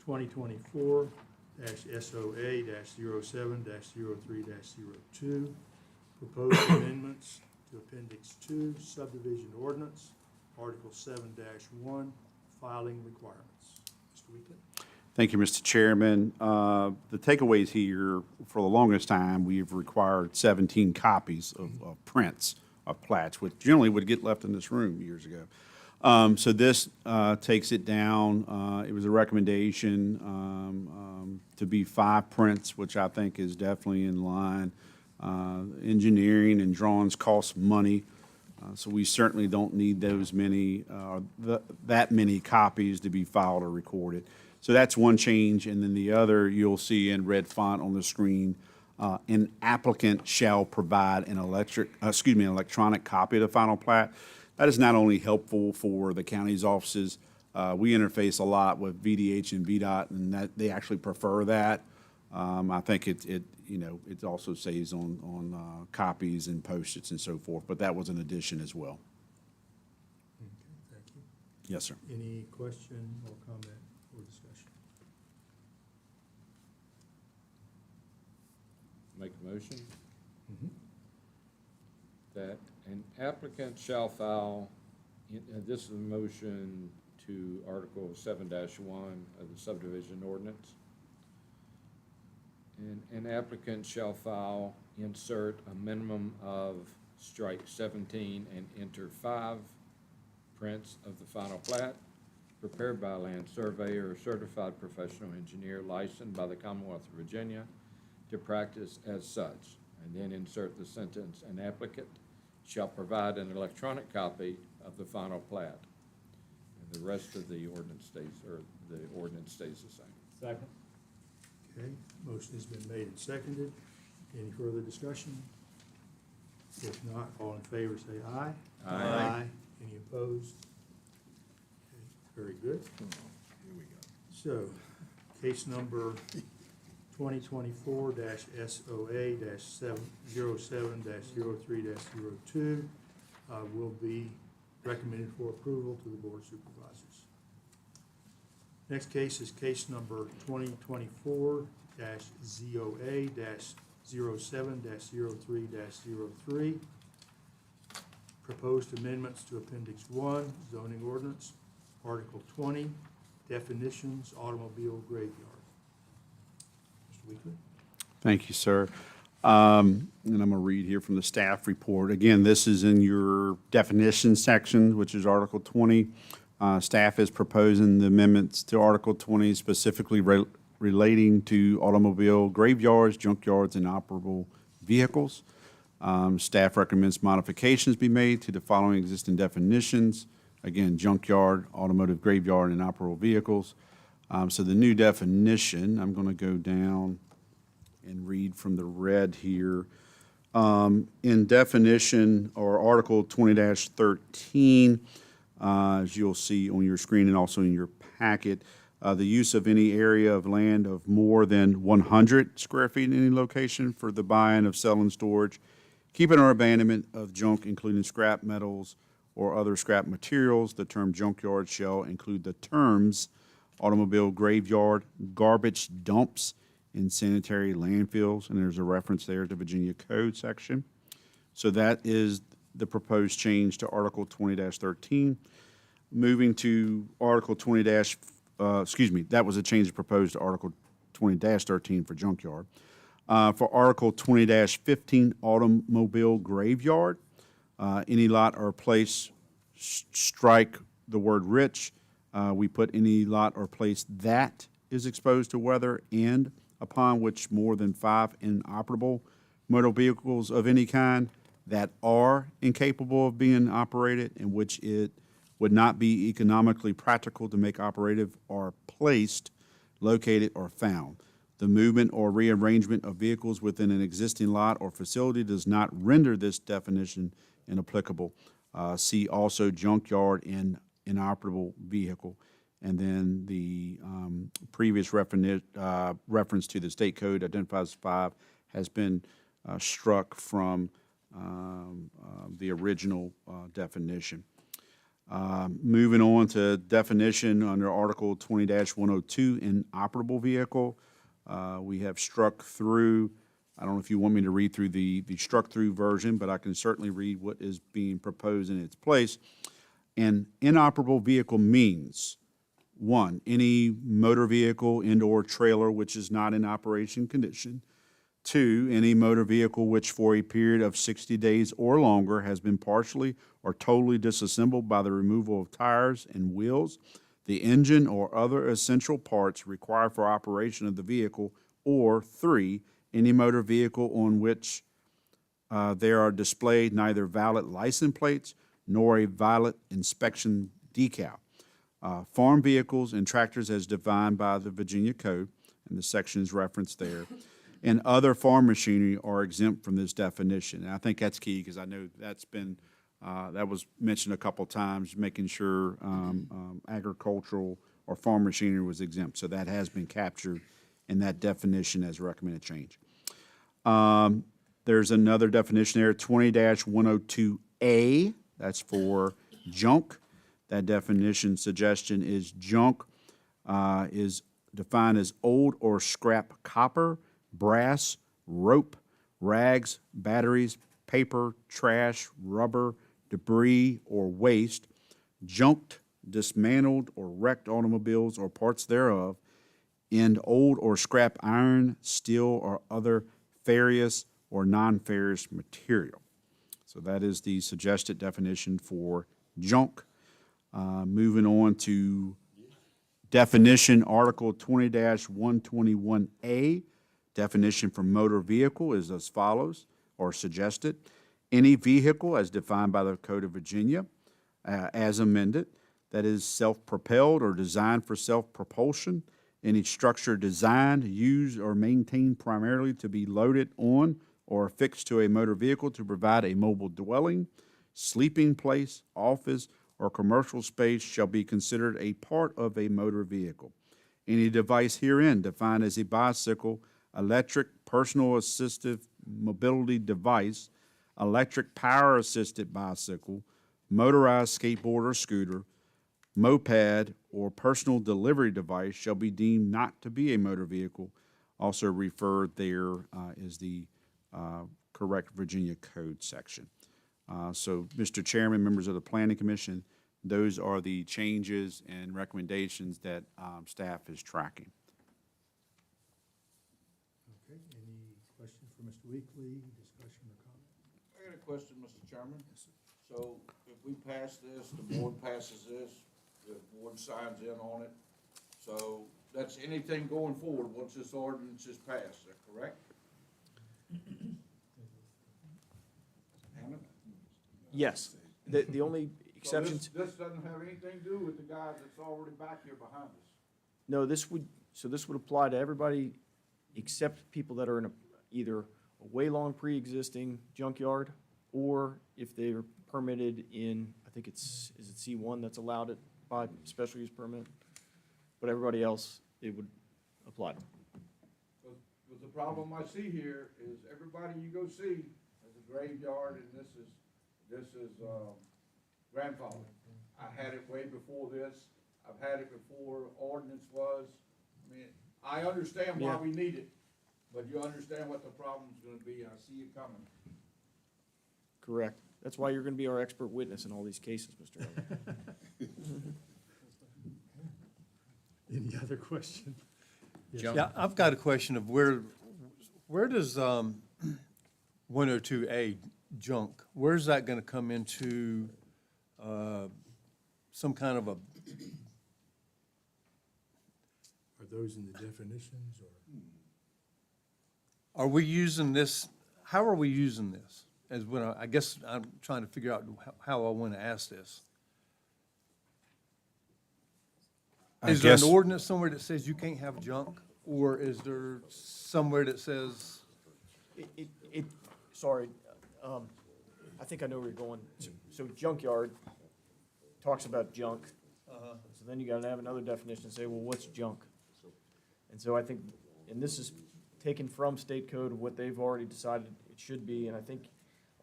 2024-SOA-07-03-02. Proposed amendments to Appendix 2 Subdivision Ordinance, Article 7-1, Filing Requirements. Mr. Weekly? Thank you, Mr. Chairman. The takeaways here, for the longest time, we've required 17 copies of prints of plats, which generally would get left in this room years ago. So this takes it down. It was a recommendation to be 5 prints, which I think is definitely in line. Engineering and drawings cost money, so we certainly don't need those many, that many copies to be filed or recorded. So that's one change, and then the other you'll see in red font on the screen. An applicant shall provide an electronic copy of the final plat. That is not only helpful for the county's offices. We interface a lot with VDH and VDOT, and that they actually prefer that. I think it also saves on copies and post-its and so forth, but that was an addition as well. Okay, thank you. Yes, sir. Any question or comment or discussion? Make a motion that an applicant shall file, this is a motion to Article 7-1 of the subdivision ordinance. And an applicant shall file, insert a minimum of strike 17 and enter 5 prints of the final plat prepared by a land surveyor or certified professional engineer licensed by the Commonwealth of Virginia to practice as such. And then insert the sentence, an applicant shall provide an electronic copy of the final plat. And the rest of the ordinance stays, the ordinance stays the same. Second. Okay, motion has been made and seconded. Any further discussion? If not, all in favor say aye. Aye. Any opposed? Okay, very good. Here we go. So, case number 2024-SOA-07-03-02 will be recommended for approval to the Board of Supervisors. Next case is case number 2024-ZOA-07-03-03. Proposed amendments to Appendix 1, Zoning Ordinance, Article 20, Definitions, Automobile Graveyard. Mr. Weekly? Thank you, sir. And I'm going to read here from the staff report. Again, this is in your definition section, which is Article 20. Staff is proposing the amendments to Article 20 specifically relating to automobile graveyards, junkyards, and operable vehicles. Staff recommends modifications be made to the following existing definitions. Again, junkyard, automotive graveyard, and operable vehicles. So the new definition, I'm going to go down and read from the red here. In definition, or Article 20-13, as you'll see on your screen and also in your packet, the use of any area of land of more than 100 square feet in any location for the buying of selling, storage, keeping or abandonment of junk, including scrap metals or other scrap materials. The term junkyard shall include the terms automobile graveyard, garbage dumps, and sanitary landfills, and there's a reference there to Virginia Code section. So that is the proposed change to Article 20-13. Moving to Article 20 that was a change proposed to Article 20-13 for junkyard. For Article 20-15, automobile graveyard, any lot or place, strike the word rich. We put any lot or place that is exposed to weather and upon which more than 5 inoperable motor vehicles of any kind that are incapable of being operated and which it would not be economically practical to make operative are placed, located, or found. The movement or rearrangement of vehicles within an existing lot or facility does not render this definition inapplicable. See also junkyard and inoperable vehicle. And then the previous reference to the state code identifies 5 has been struck from the original definition. Moving on to definition under Article 20-102, inoperable vehicle. We have struck through, I don't know if you want me to read through the struck through version, but I can certainly read what is being proposed in its place. An inoperable vehicle means, 1, any motor vehicle and/or trailer which is not in operation condition. 2, any motor vehicle which for a period of 60 days or longer has been partially or totally disassembled by the removal of tires and wheels, the engine or other essential parts required for operation of the vehicle. Or 3, any motor vehicle on which there are displayed neither valid license plates nor a valid inspection decal. Farm vehicles and tractors as defined by the Virginia Code, and the section is referenced there, and other farm machinery are exempt from this definition. And I think that's key because I know that's been, that was mentioned a couple times, making sure agricultural or farm machinery was exempt. So that has been captured in that definition as a recommended change. There's another definition there, 20-102A, that's for junk. That definition suggestion is junk is defined as old or scrap copper, brass, rope, rags, batteries, paper, trash, rubber, debris, or waste, junked, dismantled, or wrecked automobiles or parts thereof, and old or scrap iron, steel, or other ferrous or non-ferrous material. So that is the suggested definition for junk. Moving on to definition, Article 20-121A. Definition for motor vehicle is as follows, or suggested. Any vehicle as defined by the Code of Virginia, as amended, that is self-propelled or designed for self-propulsion. Any structure designed, used, or maintained primarily to be loaded on or affixed to a motor vehicle to provide a mobile dwelling, sleeping place, office, or commercial space shall be considered a part of a motor vehicle. Any device herein defined as a bicycle, electric personal assistive mobility device, electric power-assisted bicycle, motorized skateboard or scooter, moped, or personal delivery device shall be deemed not to be a motor vehicle. Also referred there is the correct Virginia Code section. So, Mr. Chairman, members of the Planning Commission, those are the changes and recommendations that staff is tracking. Okay, any questions for Mr. Weekly, discussion or comment? I got a question, Mr. Chairman. So if we pass this, the board passes this, the board signs in on it, so that's anything going forward once this ordinance is passed, is that correct? Hannah? Yes. The only exceptions, This doesn't have anything to do with the guy that's already back here behind us. no, this would apply to everybody except people that are in either a way long pre-existing junkyard, or if they're permitted in, I think is it C1 that's allowed it by special use permit? But everybody else, it would apply to. Because the problem I see here is everybody you go see has a graveyard, and this is grandfather. I had it way before this. I've had it before ordinance was. I mean, I understand why Yeah. we need it, but you understand what the problem's gonna be. I see it coming. Correct. That's why you're going to be our expert witness in all these cases, Mr. Elder. Any other question? Yeah, I've got a question of where does 102A junk, where's that gonna come into some kind of a, Are those in the definitions, or? are we using this, how are we using this? As when I guess I'm trying to figure out how I want to ask this. Is there an ordinance somewhere that says you can't have junk? Or is there somewhere that says, Sorry, I think I know where you're going. So junkyard talks about junk. So then you gotta have another definition and say, well, what's junk? And so I think, and this is taken from state code of what they've already decided it should be, and I think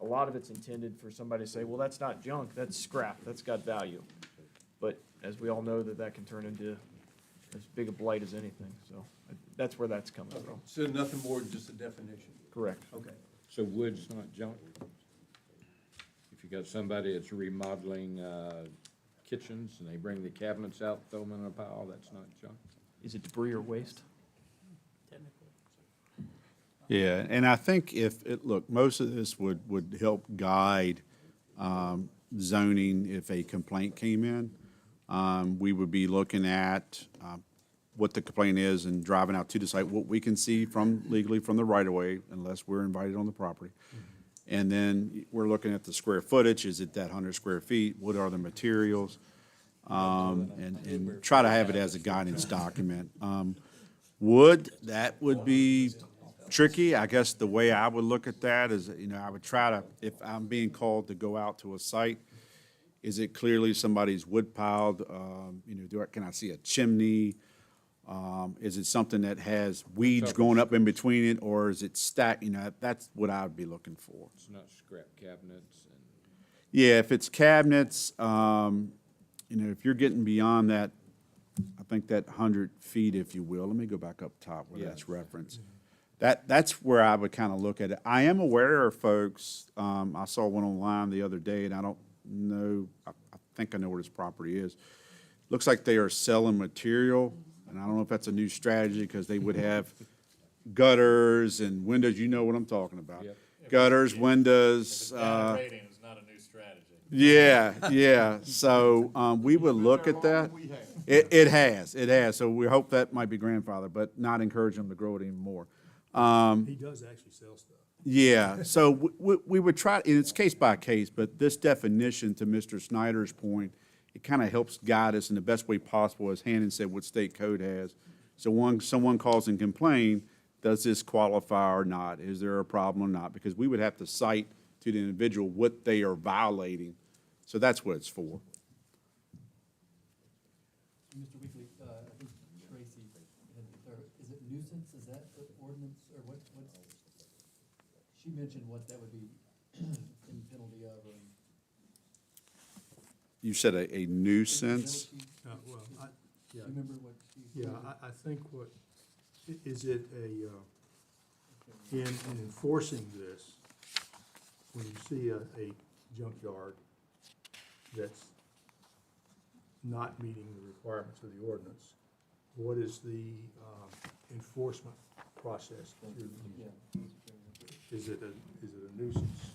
a lot of it's intended for somebody to say, well, that's not junk, that's scrap, that's got value. But as we all know, that can turn into as big a blight as anything, so that's where that's coming from. so nothing more than just a definition? Correct. Okay. So wood's not junk? If you got somebody that's remodeling kitchens and they bring the cabinets out, throw them in a pile, that's not junk? Is it debris or waste? Yeah, and I think look, most of this would help guide zoning if a complaint came in. We would be looking at what the complaint is and driving out to the site, what we can see legally from the right-of-way, unless we're invited on the property. And then we're looking at the square footage, is it that 100 square feet? What are the materials? And try to have it as a guidance document. Wood, that would be tricky. I guess the way I would look at that is, I would try to, if I'm being called to go out to a site, is it clearly somebody's wood piled? Can I see a chimney? Is it something that has weeds growing up in between it, or is it stacked? That's what I would be looking for. It's not scrap cabinets and. Yeah, if it's cabinets, if you're getting beyond that, I think that 100 feet, if you will, let me go back up top where that's referenced. That's where I would kind of look at it. I am aware of folks, I saw one online the other day, and I don't know, I think I know where this property is. Looks like they are selling material, and I don't know if that's a new strategy, because they would have gutters and windows, you know what I'm talking about. Yep. Gutters, windows, Rating is not a new strategy. yeah. So, we would look at that. It has. So we hope that might be grandfather, but not encourage them to grow it anymore. He does actually sell stuff. Yeah, so we would try, and it's case by case, but this definition, to Mr. Snyder's point, it kind of helps guide us in the best way possible, as Hannon said, what state code has. So someone calls and complain, does this qualify or not? Is there a problem or not? Because we would have to cite to the individual what they are violating. So that's what it's for. Mr. Weekly, I think Tracy had, is it nuisance, is that the ordinance, or what's, she mentioned what that would be in penalty of, or. You said a nuisance? Well, Do you remember what she? Yeah, I think is it in enforcing this, when you see a junkyard that's not meeting the requirements of the ordinance, what is the enforcement process? Is it a nuisance,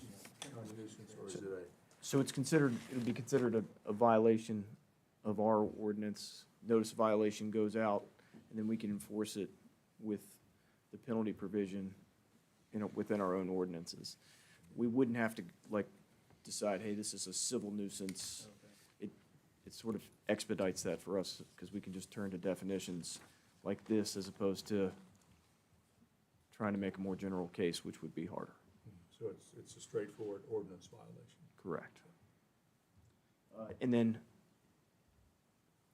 not a nuisance, or is it a? So it'll be considered a violation of our ordinance. Notice of violation goes out, and then we can enforce it with the penalty provision within our own ordinances. We wouldn't have to, decide, hey, this is a civil nuisance. It sort of expedites that for us, because we can just turn to definitions like this, as opposed to trying to make a more general case, which would be harder. So it's a straightforward ordinance violation. Correct. And then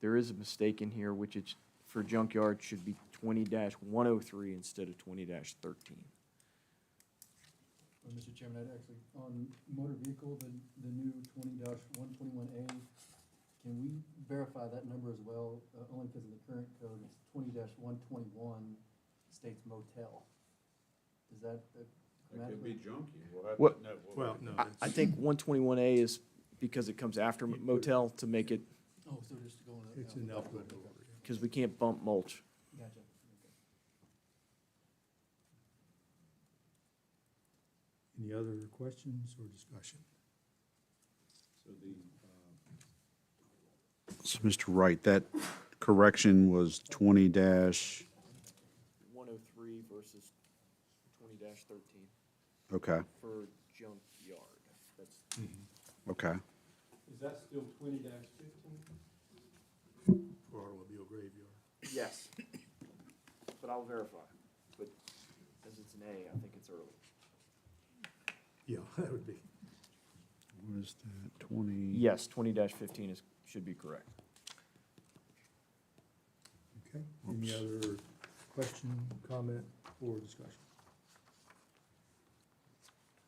there is a mistake in here, which is for junkyard should be 20-103 instead of 20-13. Well, Mr. Chairman, I'd actually, on motor vehicle, the new 20-121A, can we verify that number as well? Only because in the current code, it's 20-121 states motel. Is that grammatically? junky. Well, no. I think 121A is because it comes after motel to make it, Oh, so just going. It's in alphabetical order. because we can't bump mulch. Gotcha. Okay. Any other questions or discussion? So, Mr. Wright, that correction was 20 103 versus 20-13 okay, for junkyard. That's okay. Is that still 20-15? For automobile graveyard. yes. But but I'll verify. But as it's an A, I think it's early. Yeah, that would be. What is that, 20? Yes, 20-15 should be correct. Okay. Any other question, comment, or discussion?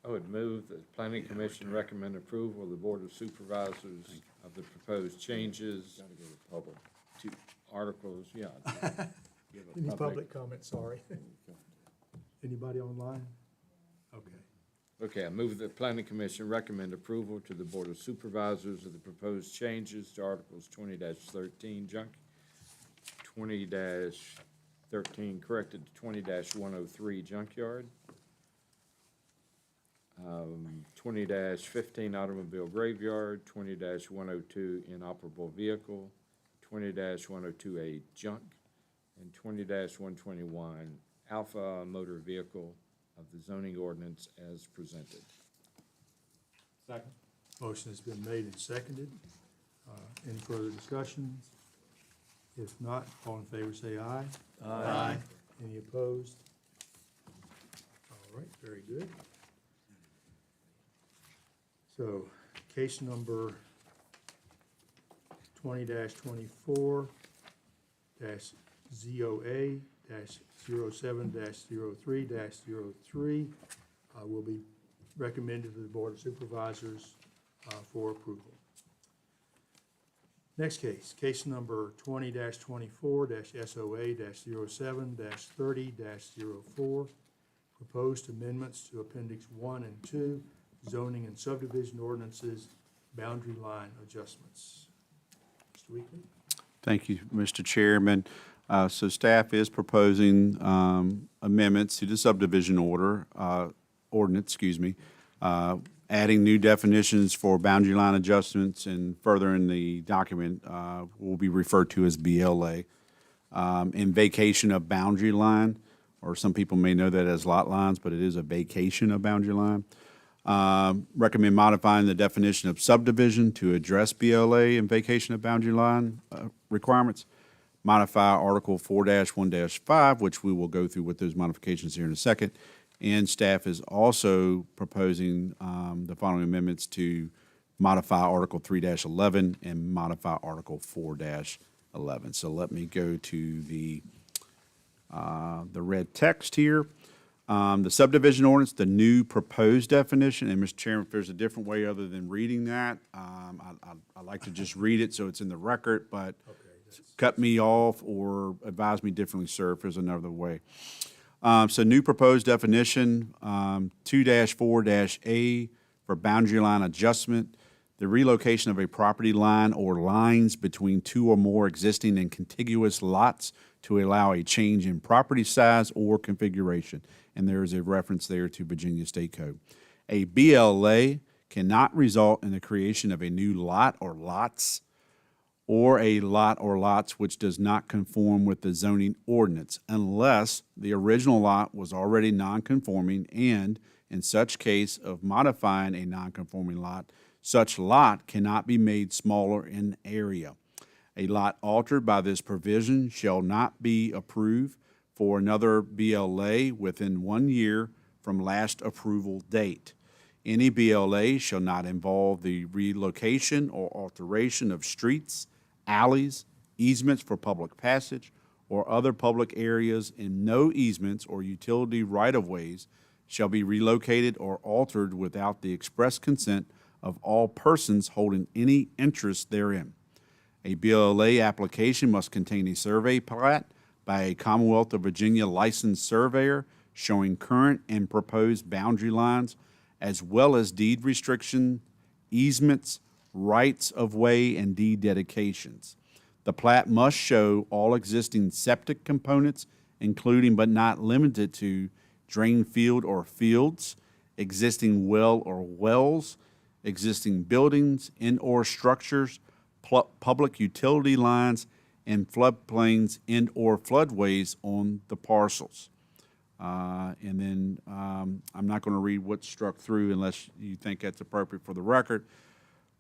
I would move that the Planning Commission recommend approval of the Board of Supervisors of the proposed changes to articles, yeah. Give a Any public comment, sorry? Anybody online? Okay. Okay, I move that the Planning Commission recommend approval to the Board of Supervisors of the proposed changes to Articles 20-13 junk, 20-13 corrected to 20-103 junkyard, 20-15 automobile graveyard, 20-102 inoperable vehicle, 20-102A junk, and 20-121 alpha motor vehicle of the zoning ordinance as presented. Second. Motion has been made and seconded. Any further discussions? If not, all in favor say aye. Aye. Any opposed? All right, very good. So, case number 20-24-ZOA-07-03-03 will be recommended to the Board of Supervisors for approval. Next case, case number 20-24-SOA-07-30-04, proposed amendments to Appendix 1 and 2, zoning and subdivision ordinances, boundary line adjustments. Mr. Weekly? Thank you, Mr. Chairman. So staff is proposing amendments to the subdivision ordinance, adding new definitions for boundary line adjustments, and further in the document will be referred to as BLA. In vacation of boundary line, or some people may know that as lot lines, but it is a vacation of boundary line. Recommend modifying the definition of subdivision to address BLA and vacation of boundary line requirements. Modify Article 4-1-5, which we will go through with those modifications here in a second. And staff is also proposing the following amendments to modify Article 3-11 and modify Article 4-11. So let me go to the red text here. The subdivision ordinance, the new proposed definition, and Mr. Chairman, if there's a different way other than reading that, I like to just read it so it's in the record, but cut me off or advise me differently, sir, if there's another way. So new proposed definition, 2-4-A for boundary line adjustment, the relocation of a property line or lines between two or more existing and contiguous lots to allow a change in property size or configuration. And there is a reference there to Virginia State Code. A BLA cannot result in the creation of a new lot or lots, or a lot or lots which does not conform with the zoning ordinance unless the original lot was already non-conforming, and in such case of modifying a non-conforming lot, such lot cannot be made smaller in area. A lot altered by this provision shall not be approved for another BLA within 1 year from last approval date. Any BLA shall not involve the relocation or alteration of streets, alleys, easements for public passage, or other public areas, and no easements or utility right-of-ways shall be relocated or altered without the express consent of all persons holding any interest therein. A BLA application must contain a survey plat by a Commonwealth of Virginia licensed surveyor showing current and proposed boundary lines, as well as deed restriction, easements, rights of way, and deed dedications. The plat must show all existing septic components, including but not limited to drain field or fields, existing well or wells, existing buildings and/or structures, public utility lines, and floodplains and/or floodways on the parcels. And then I'm not going to read what's struck through unless you think that's appropriate for the record.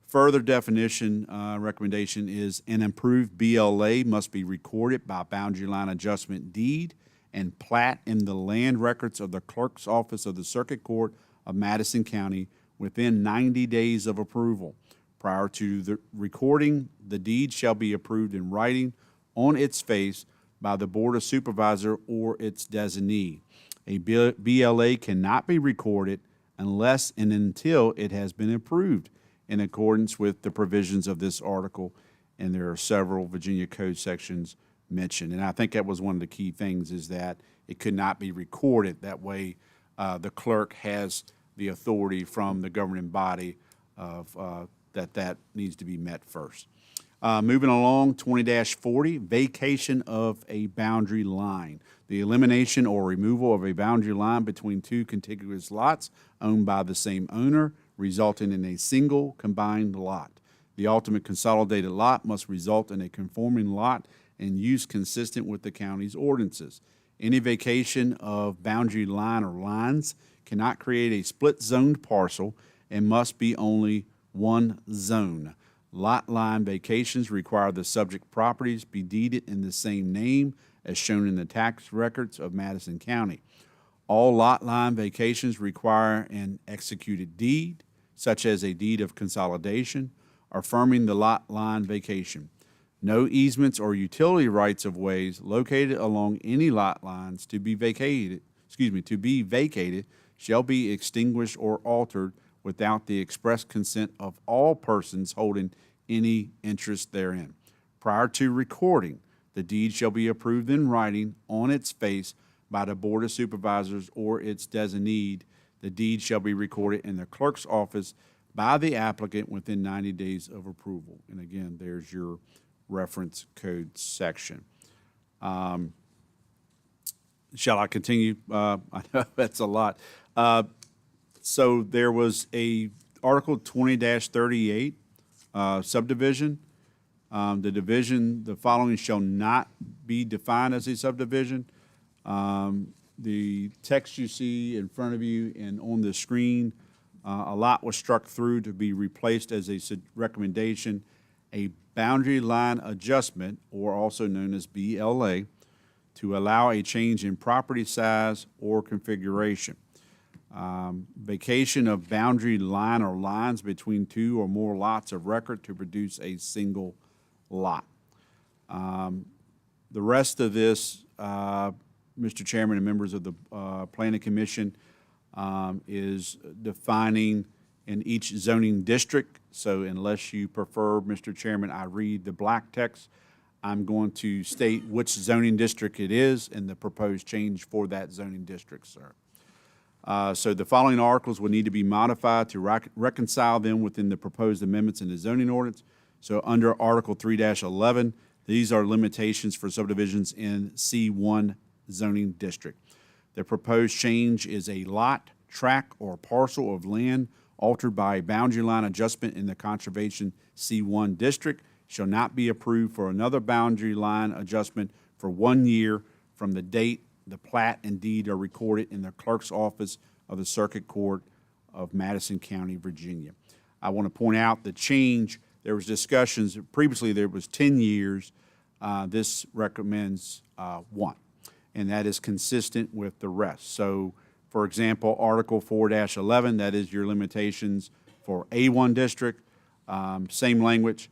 Further definition recommendation is an improved BLA must be recorded by boundary line adjustment deed and plat in the land records of the clerk's office of the Circuit Court of Madison County within 90 days of approval. Prior to the recording, the deed shall be approved in writing on its face by the Board of Supervisors or its designee. A BLA cannot be recorded unless and until it has been approved in accordance with the provisions of this article, and there are several Virginia Code sections mentioned. And I think that was one of the key things, is that it could not be recorded. That way, the clerk has the authority from the governing body of that needs to be met first. Moving along, 20-40, vacation of a boundary line. The elimination or removal of a boundary line between two contiguous lots owned by the same owner, resulting in a single combined lot. The ultimate consolidated lot must result in a conforming lot and use consistent with the county's ordinances. Any vacation of boundary line or lines cannot create a split-zoned parcel and must be only one zone. Lot line vacations require the subject properties be deeded in the same name as shown in the tax records of Madison County. All lot line vacations require an executed deed, such as a deed of consolidation, affirming the lot line vacation. No easements or utility rights of ways located along any lot lines to be vacated shall be extinguished or altered without the express consent of all persons holding any interest therein. Prior to recording, the deed shall be approved in writing on its face by the Board of Supervisors or its designee. The deed shall be recorded in the clerk's office by the applicant within 90 days of approval. And again, there's your reference code section. Shall I continue? I know that's a lot. So there was a Article 20-38 subdivision. The following shall not be defined as a subdivision. The text you see in front of you and on the screen, a lot was struck through to be replaced as a recommendation. A boundary line adjustment, or also known as BLA, to allow a change in property size or configuration. Vacation of boundary line or lines between two or more lots of record to produce a single lot. The rest of this, Mr. Chairman and members of the Planning Commission, is defining in each zoning district. So unless you prefer, Mr. Chairman, I read the black text, I'm going to state which zoning district it is and the proposed change for that zoning district, sir. So the following articles will need to be modified to reconcile them within the proposed amendments in the zoning ordinance. So under Article 3-11, these are limitations for subdivisions in C1 zoning district. The proposed change is a lot, tract, or parcel of land altered by a boundary line adjustment in the Conservation C1 district shall not be approved for another boundary line adjustment for 1 year from the date the plat and deed are recorded in the clerk's office of the Circuit Court of Madison County, Virginia. I want to point out the change. There was discussions, previously there was 10 years. This recommends 1, and that is consistent with the rest. So, for example, Article 4-11, that is your limitations for A1 district, same language,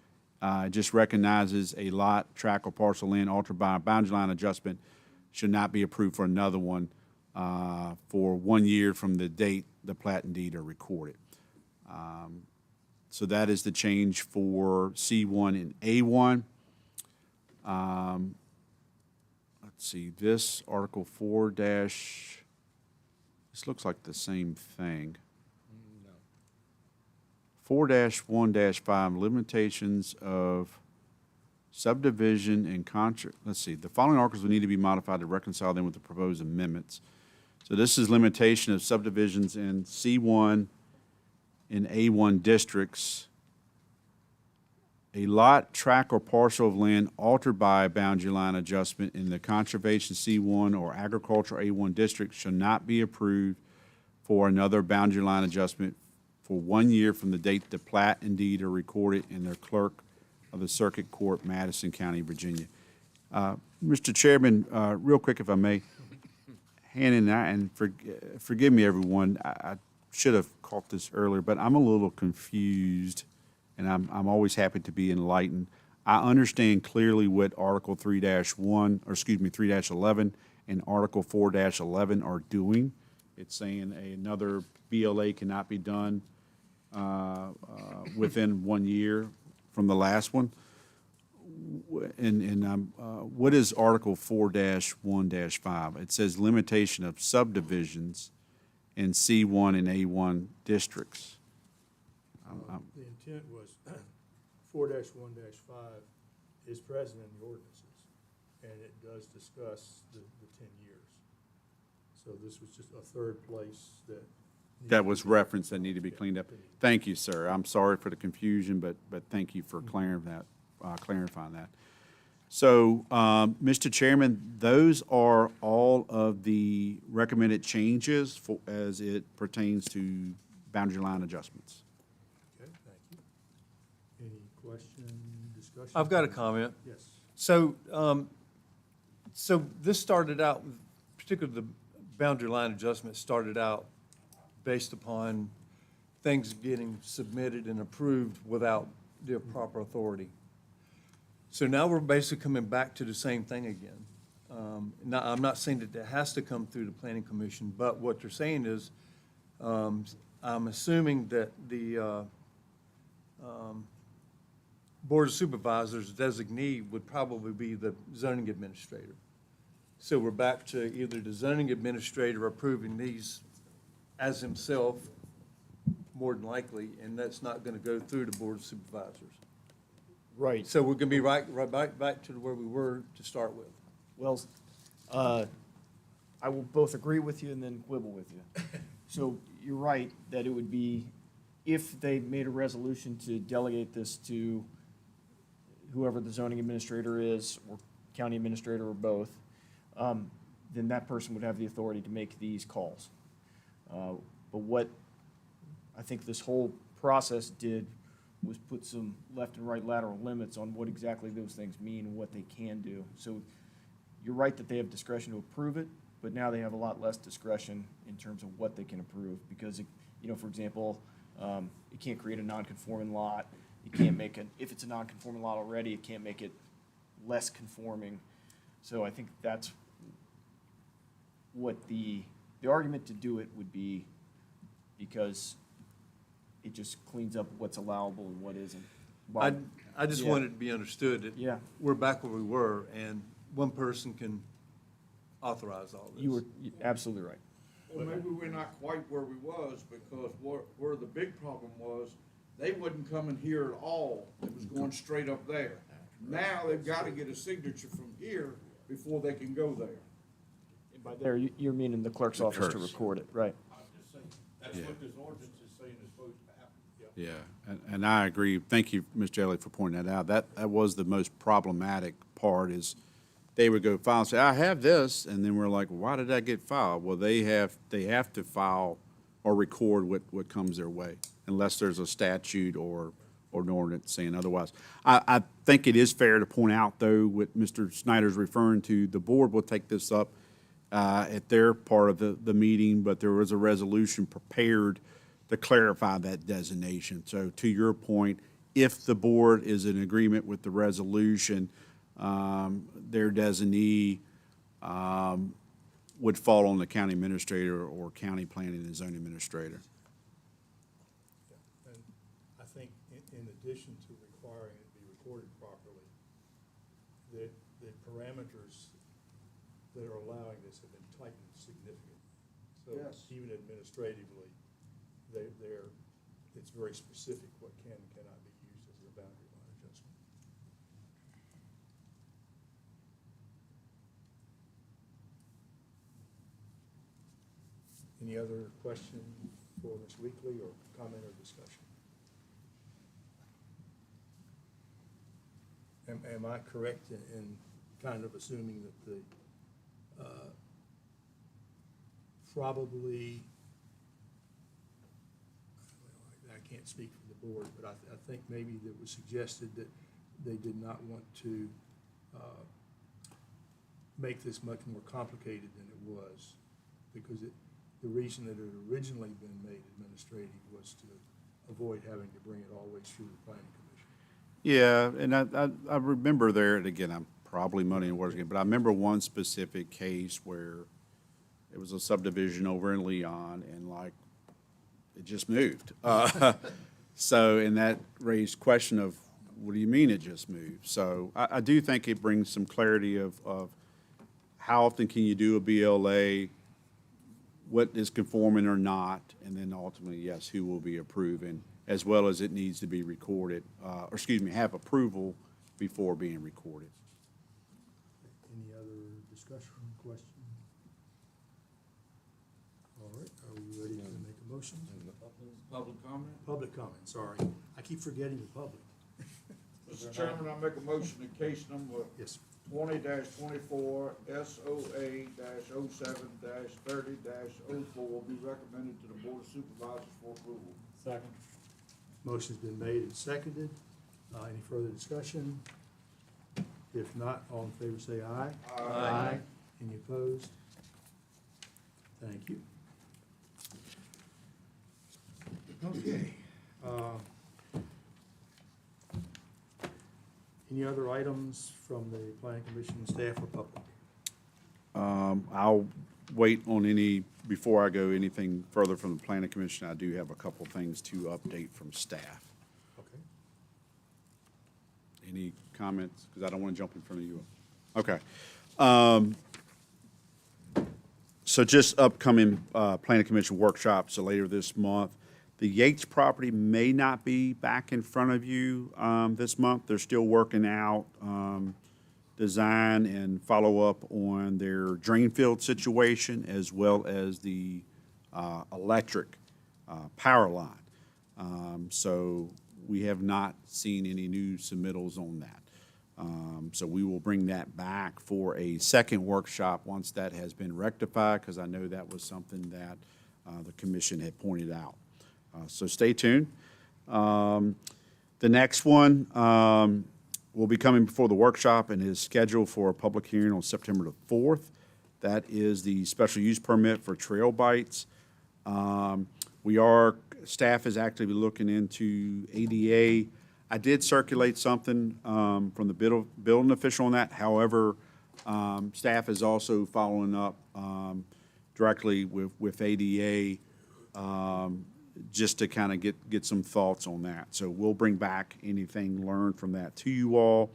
just recognizes a lot, tract, or parcel land altered by a boundary line adjustment should not be approved for another one for 1 year from the date the plat and deed are recorded. So that is the change for C1 and A1. Let's see, this Article 4 dash, this looks like the same thing. 4-1-5, limitations of subdivision and let's see, the following articles will need to be modified to reconcile them with the proposed amendments. So this is limitation of subdivisions in C1 and A1 districts. A lot, tract, or parcel of land altered by a boundary line adjustment in the Conservation C1 or Agricultural A1 district shall not be approved for another boundary line adjustment for 1 year from the date the plat and deed are recorded in the clerk of the Circuit Court, Madison County, Virginia. Mr. Chairman, real quick if I may, Hannon, forgive me, everyone, I should have caught this earlier, but I'm a little confused, and I'm always happy to be enlightened. I understand clearly what Article 3-1, or excuse me, 3-11 and Article 4-11 are doing. It's saying another BLA cannot be done within 1 year from the last one. What is Article 4-1-5? It says limitation of subdivisions in C1 and A1 districts. The intent was 4-1-5 is present in the ordinances, and it does discuss the 10 years. So this was just a third place that. That was referenced that needed to be cleaned up. Thank you, sir. I'm sorry for the confusion, but thank you for clarifying that. So, Mr. Chairman, those are all of the recommended changes as it pertains to boundary line adjustments. Okay, thank you. Any question, discussion? I've got a comment. Yes. So, so this started out, particularly the boundary line adjustment started out based upon things getting submitted and approved without the proper authority. So now we're basically coming back to the same thing again. Now, I'm not saying that it has to come through the planning commission, but what they're saying is, I'm assuming that the Board of Supervisors designee would probably be the zoning administrator. So we're back to either the zoning administrator approving these as himself, more than likely, and that's not going to go through the Board of Supervisors. Right. So we're going to be right back to where we were to start with. Well, I will both agree with you and then quibble with you. So you're right that it would be, if they made a resolution to delegate this to whoever the zoning administrator is, or county administrator, or both, then that person would have the authority to make these calls. But what I think this whole process did was put some left and right lateral limits on what exactly those things mean and what they can do. So you're right that they have discretion to approve it, but now they have a lot less discretion in terms of what they can approve, because, for example, it can't create a non-conforming lot. It can't make if it's a non-conforming lot already, it can't make it less conforming. So I think that's what the argument to do it would be, because it just cleans up what's allowable and what isn't. I just Yeah. wanted it to be understood that Yeah. we're back where we were, and one person can authorize all this. You're absolutely right. Well, maybe we're not quite where we was, because where the big problem was, they wasn't coming here at all. It was going straight up there. Now they've got to get a signature from here before they can go there. And by there, you're meaning the clerk's office to record it, right? I'm just saying, that's what this ordinance is saying is supposed to happen. Yeah, and I agree. Thank you, Mr. Elliott, for pointing that out. That was the most problematic part, is they would go file and say, I have this, and then we're like, why did that get filed? Well, they have to file or record what comes their way, unless there's a statute or an ordinance saying otherwise. I think it is fair to point out, though, what Mr. Snyder's referring to. The board will take this up at their part of the meeting, but there was a resolution prepared to clarify that designation. So to your point, if the board is in agreement with the resolution, their designee would fall on the county administrator or county planning and zoning administrator. And I think in addition to requiring it to be recorded properly, the parameters that are allowing this have been tightened significantly. So Yes. even administratively, it's very specific what can and cannot be used as a boundary line adjustment. Any other question for Ms. Weekly, or comment or discussion? Am I correct in kind of assuming that the, probably, well, I can't speak for the board, but I think maybe that was suggested that they did not want to make this much more complicated than it was. because the reason that it had originally been made administrative was to avoid having to bring it all the way through the planning commission. Yeah, and I remember there, and again, I'm probably muddying words again, but I remember one specific case where it was a subdivision over in Leon, and like, it just moved. So, and that raised question of, what do you mean it just moved? So I do think it brings some clarity of how often can you do a BLA, what is conforming or not, and then ultimately, yes, who will be approving, as well as it needs to be recorded, or excuse me, have approval before being recorded. Any other discussion, question? All right, are we ready to make a motion? Public comment? Public comment, sorry. I keep forgetting the public. Mr. Chairman, I make a motion in case number Yes. 20-24 SOA-07-30-04 be recommended to the Board of Supervisors for approval. Second. Motion's been made and seconded. Any further discussion? If not, all in favor say aye. Aye. Any opposed? Thank you. Okay. Any other items from the planning commission, staff, or public? I'll wait on any, before I go anything further from the planning commission, I do have a couple things to update from staff. Okay. Any comments? Because I don't want to jump in front of you. Okay. So just upcoming planning commission workshops, so later this month. The Yates property may not be back in front of you this month. They're still working out design and follow-up on their drain field situation, as well as the electric power line. So we have not seen any new submittals on that. So we will bring that back for a second workshop once that has been rectified, because I know that was something that the commission had pointed out. So stay tuned. The next one will be coming before the workshop and is scheduled for a public hearing on September the 4th. That is the special use permit for Trail Bites. Staff is actively looking into ADA. I did circulate something from the building official on that. However, staff is also following up directly with ADA just to kind of get some thoughts on that. So we'll bring back anything learned from that to you all.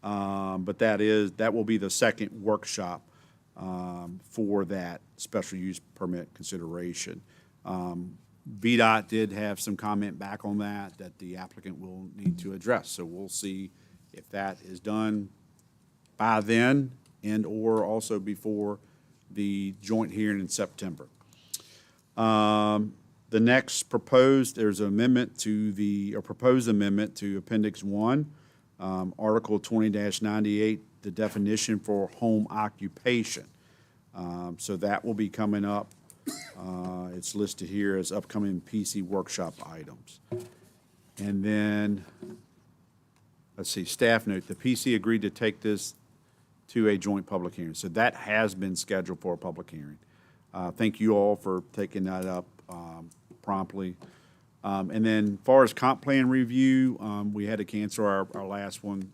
But that will be the second workshop for that special use permit consideration. VDOT did have some comment back on that the applicant will need to address. So we'll see if that is done by then and/or also before the joint hearing in September. The next there's an amendment to proposed amendment to Appendix 1, Article 20-98, the definition for home occupation. So that will be coming up. It's listed here as upcoming PC workshop items. And then, let's see, staff note, the PC agreed to take this to a joint public hearing. So that has been scheduled for a public hearing. Thank you all for taking that up promptly. And then as far as comp plan review, we had to cancel our last one.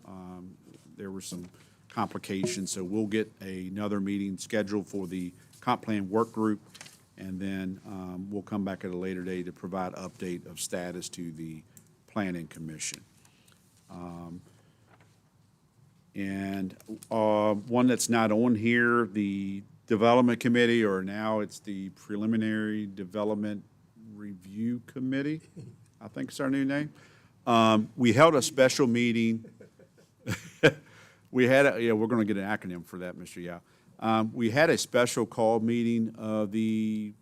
There were some complications, so we'll get another meeting scheduled for the comp plan work group, and then we'll come back at a later date to provide update of status to the planning commission. And one that's not on here, the development committee, or now it's the preliminary development review committee, I think it's our new name. We held a special meeting. We're going to get an acronym for that, Mr. Yao. We had a special call meeting of I'm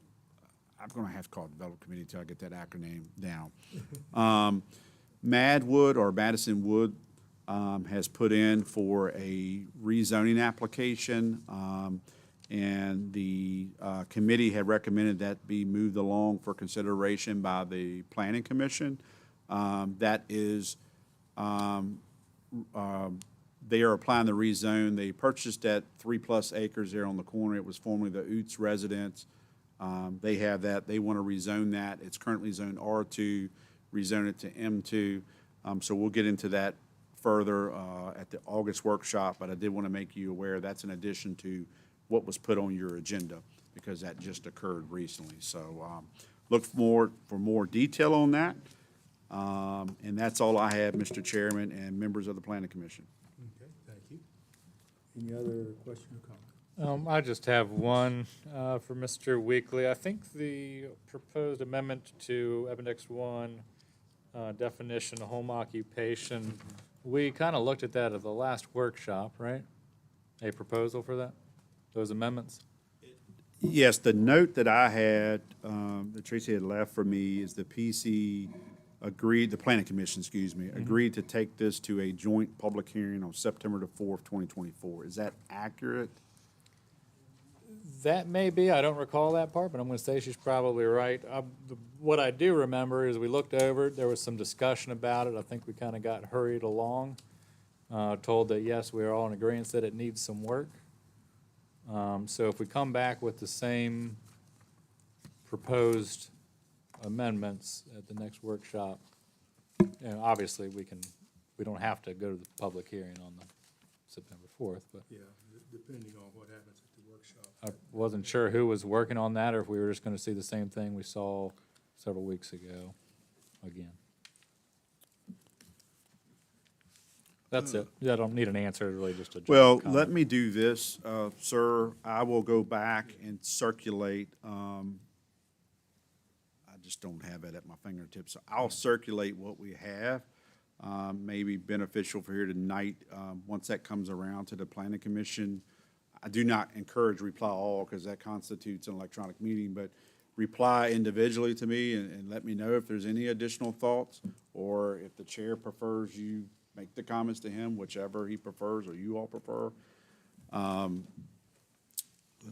going to have to call it development committee until I get that acronym down. Madwood or Madison Wood has put in for a rezoning application, and the committee had recommended that be moved along for consideration by the planning commission. That is They are applying the rezone. They purchased that 3+ acres there on the corner. It was formerly the Oots residence. They have that. They want to rezone that. It's currently zoned R2, rezone it to M2. So we'll get into that further at the August workshop, but I did want to make you aware that's in addition to what was put on your agenda, because that just occurred recently. So look for more detail on that. And that's all I have, Mr. Chairman and members of the Planning Commission. Okay, thank you. Any other question or comment? I just have one for Mr. Weekly. I think the proposed amendment to Appendix 1, definition of home occupation, we kind of looked at that at the last workshop, right? A proposal for that, those amendments? Yes, the note that I had, that Tracy had left for me is the PC agreed, the Planning Commission, excuse me, agreed to take this to a joint public hearing on September the 4th, 2024. Is that accurate? That may be, I don't recall that part, but I'm going to say she's probably right. What I do remember is we looked over it, there was some discussion about it. I think we kind of got hurried along, told that, yes, we are all in agreement that it needs some work. So if we come back with the same proposed amendments at the next workshop, obviously we don't have to go to the public hearing on the September 4th, but Yeah, depending on what happens at the workshop. I wasn't sure who was working on that or if we were just going to see the same thing we saw several weeks ago again. That's it. I don't need an answer, really just a Well, general comment. let me do this, sir. I will go back and circulate, I just don't have it at my fingertips. So I'll circulate what we have. Maybe beneficial for here tonight, once that comes around to the Planning Commission. I do not encourage reply all, because that constitutes an electronic meeting, but reply individually to me and let me know if there's any additional thoughts, or if the chair prefers you make the comments to him, whichever he prefers or you all prefer. Let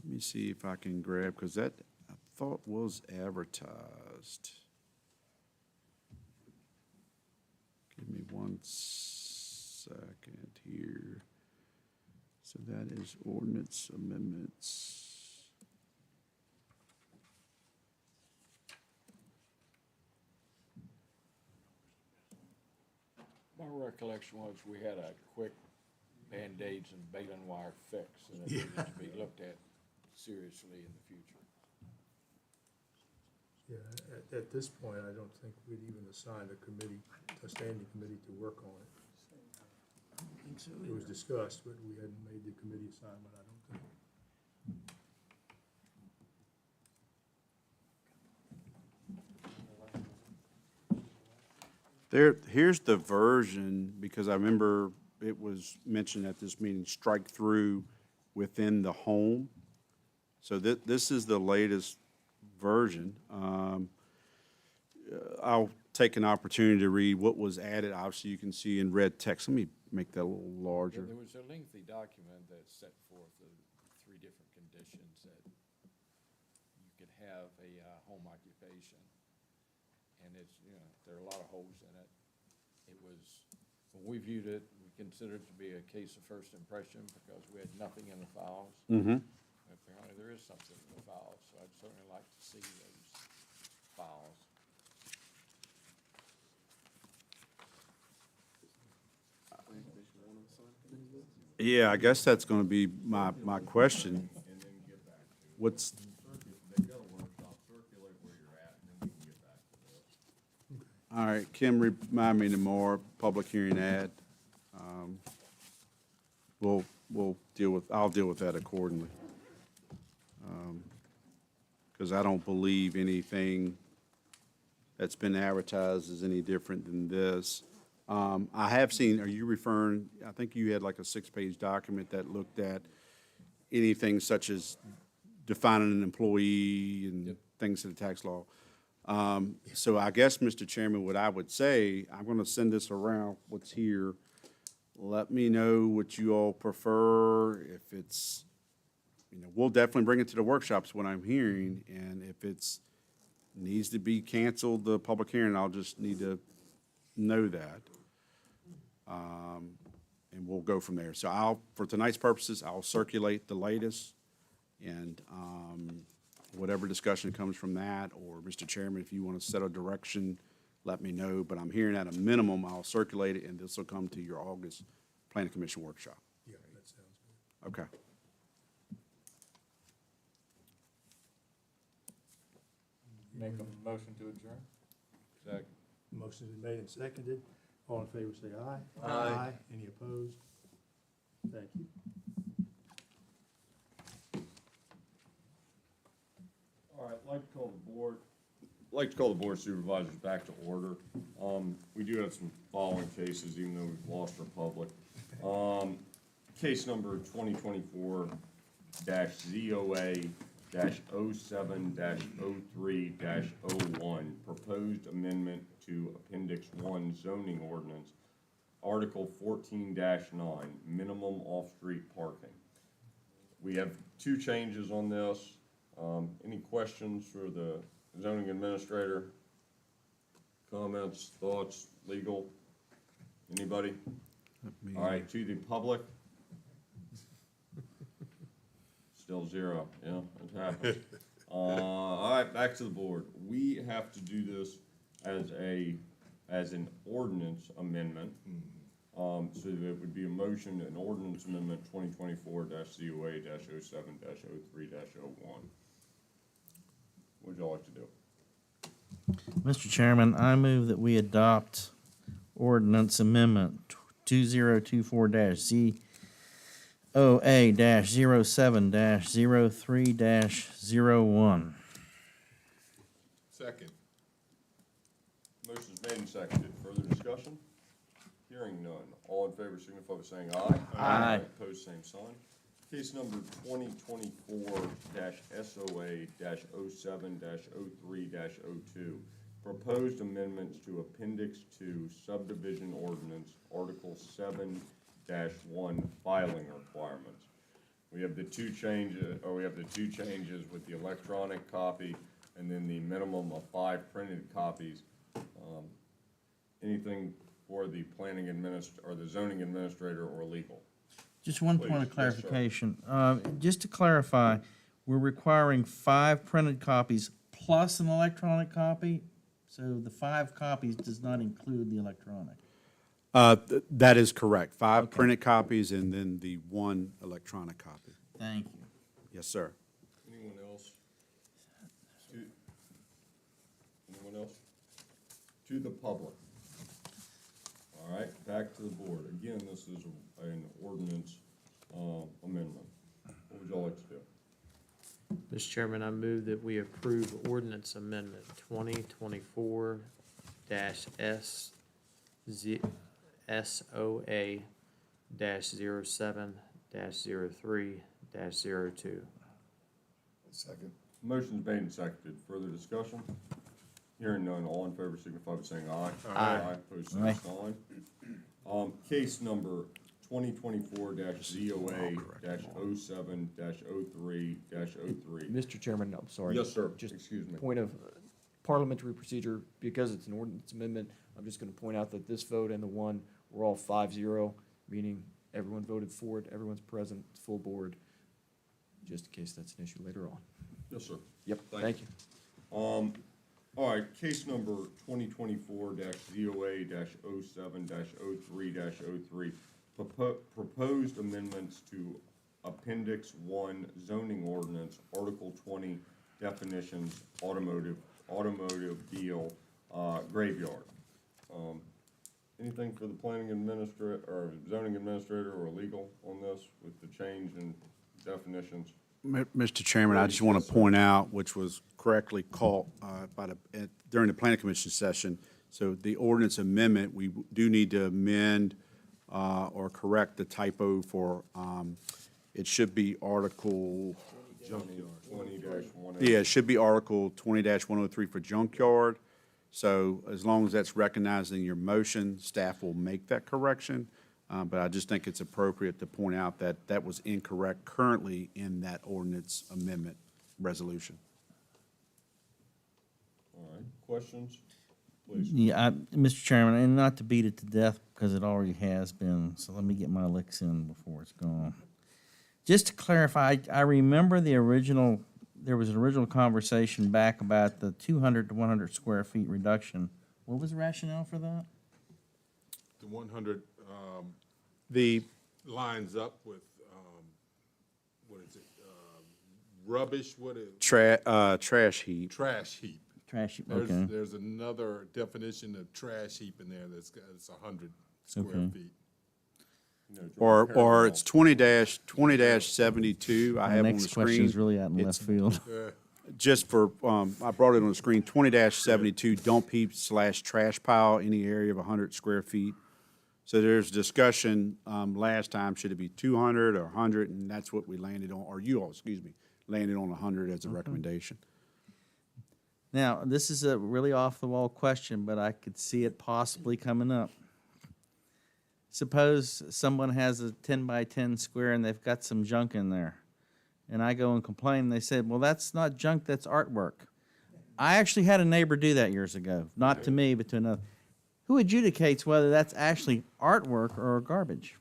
me see if I can grab, because that I thought was advertised. Give me 1 second here. So that is ordinance amendments. My recollection was we had a quick Band-Aids and baling wire fix, and it needed to be looked at seriously in the future. Yeah, at this point, I don't think we'd even assign a standing committee to work on it. It was discussed, but we hadn't made the committee assignment, I don't think. Here's the version, because I remember it was mentioned at this meeting, strike through within the home. So this is the latest version. I'll take an opportunity to read what was added. Obviously, you can see in red text. Let me make that a little larger. There was a lengthy document that set forth the 3 different conditions that you could have a home occupation. And it's, there are a lot of holes in it. It was, when we viewed it, we considered it to be a case of first impression because we had nothing in the files. Mm-hmm. Apparently there is something in the files, so I'd certainly like to see those files. Yeah, I guess that's going to be my question. What's, They've got a workshop, circulate where you're at, and then we can get back to this. all right, Kim, remind me tomorrow, public hearing ad. I'll deal with that accordingly. Because I don't believe anything that's been advertised is any different than this. I have seen, are you referring, I think you had like a 6-page document that looked at anything such as defining an employee and things to the tax law. So I guess, Mr. Chairman, what I would say, I'm going to send this around, what's here. Let me know what you all prefer, if it's, we'll definitely bring it to the workshops when I'm hearing, and if it's, needs to be canceled, the public hearing, I'll just need to know that. and we'll go from there. So I'll, for tonight's purposes, I'll circulate the latest, and whatever discussion comes from that, or Mr. Chairman, if you want to set a direction, let me know. But I'm hearing at a minimum, I'll circulate it, and this will come to your August Planning Commission workshop. Yeah, that sounds good. Okay. Make a motion to adjourn? Second. Motion's been made and seconded. All in favor, say aye. Aye. Any opposed? Thank you. All right, I'd like to call the Board of Supervisors back to order. We do have some following cases, even though we've lost our public. Case number 2024-ZOA-07-03-01, proposed amendment to Appendix 1 zoning ordinance, Article 14-9, minimum off-street parking. We have two changes on this. Any questions for the zoning administrator? Comments, thoughts, legal? Anybody? All right, to the public? Still zero, yeah, it happens. All right, back to the board. We have to do this as an ordinance amendment. So it would be a motion, an ordinance amendment 2024-ZOA-07-03-01. What would y'all like to do? Mr. Chairman, I move that we adopt ordinance amendment 2024-ZOA-07-03-01. Second. Motion's made and seconded. Further discussion? Hearing none. All in favor signify by saying aye. Aye. Opposed, same sign. Case number 2024-SOA-07-03-02. Proposed amendments to Appendix 2 Subdivision Ordinance, Article 7-1 Filing Requirements. We have the two changes with the electronic copy and then the minimum of 5 printed copies. Anything for the the zoning administrator or legal? Just one Please. point of Yes, sir. clarification. Just to clarify, we're requiring 5 printed copies plus an electronic copy, so the 5 copies does not include the electronic. That is correct. 5 printed copies and then the 1 electronic copy. Thank you. Yes, sir. Anyone else? Anyone else? To the public. All right, back to the board. Again, this is an ordinance amendment. What would y'all like to do? Mr. Chairman, I move that we approve ordinance amendment 2024-SOA-07-03-02. Second. Motion's made and seconded. Further discussion? Hearing none, all in favor signify by saying aye. Aye. Opposed, same Aye. sign. Case number 2024-ZOA-07-03-03. Mr. Chairman, I'm sorry. Yes, sir. Just Excuse me. point of parliamentary procedure, because it's an ordinance amendment, I'm just gonna point out that this vote and the one were all 5-0, meaning everyone voted for it, everyone's present, full board, just in case that's an issue later on. Yes, sir. Yep, Thank thank you. All right, case number 2024-ZOA-07-03-03. Proposed amendments to Appendix 1 zoning ordinance, Article 20 definitions, automobile graveyard. Anything for the planning administrator, or zoning administrator, or legal on this with the change in definitions? Mr. Chairman, I just want to point out, which was correctly caught during the planning commission session. So the ordinance amendment, we do need to amend or correct the typo for, it should be Article, 20-1. yeah, it should be Article 20-103 for junkyard. So as long as that's recognized in your motion, staff will make that correction. But I just think it's appropriate to point out that that was incorrect currently in that ordinance amendment resolution. All right, questions? please. Yeah, Mr. Chairman, and not to beat it to death because it already has been, so let me get my licks in before it's gone. Just to clarify, I remember there was an original conversation back about the 200 to 100 square feet reduction. What was the rationale for that? The 100, the lines up with, what is it, rubbish, what is? Trash heap. Trash heap. Trash, okay. There's another definition of trash heap in there it's 100 square Okay. feet. Or it's 20-72, I My have on the next question is screen. really out in left field. Just for, I brought it on the screen, 20-72, dump heap / trash pile, any area of 100 square feet. So there's discussion, last time, should it be 200 or 100, and that's what we landed on, or you all, excuse me, landed on 100 as a recommendation. Now, this is a really off-the-wall question, but I could see it possibly coming up. Suppose someone has a 10 by 10 square and they've got some junk in there. And I go and complain, and they said, well, that's not junk, that's artwork. I actually had a neighbor do that years ago, not to me, but to another. Who adjudicates whether that's actually artwork or garbage?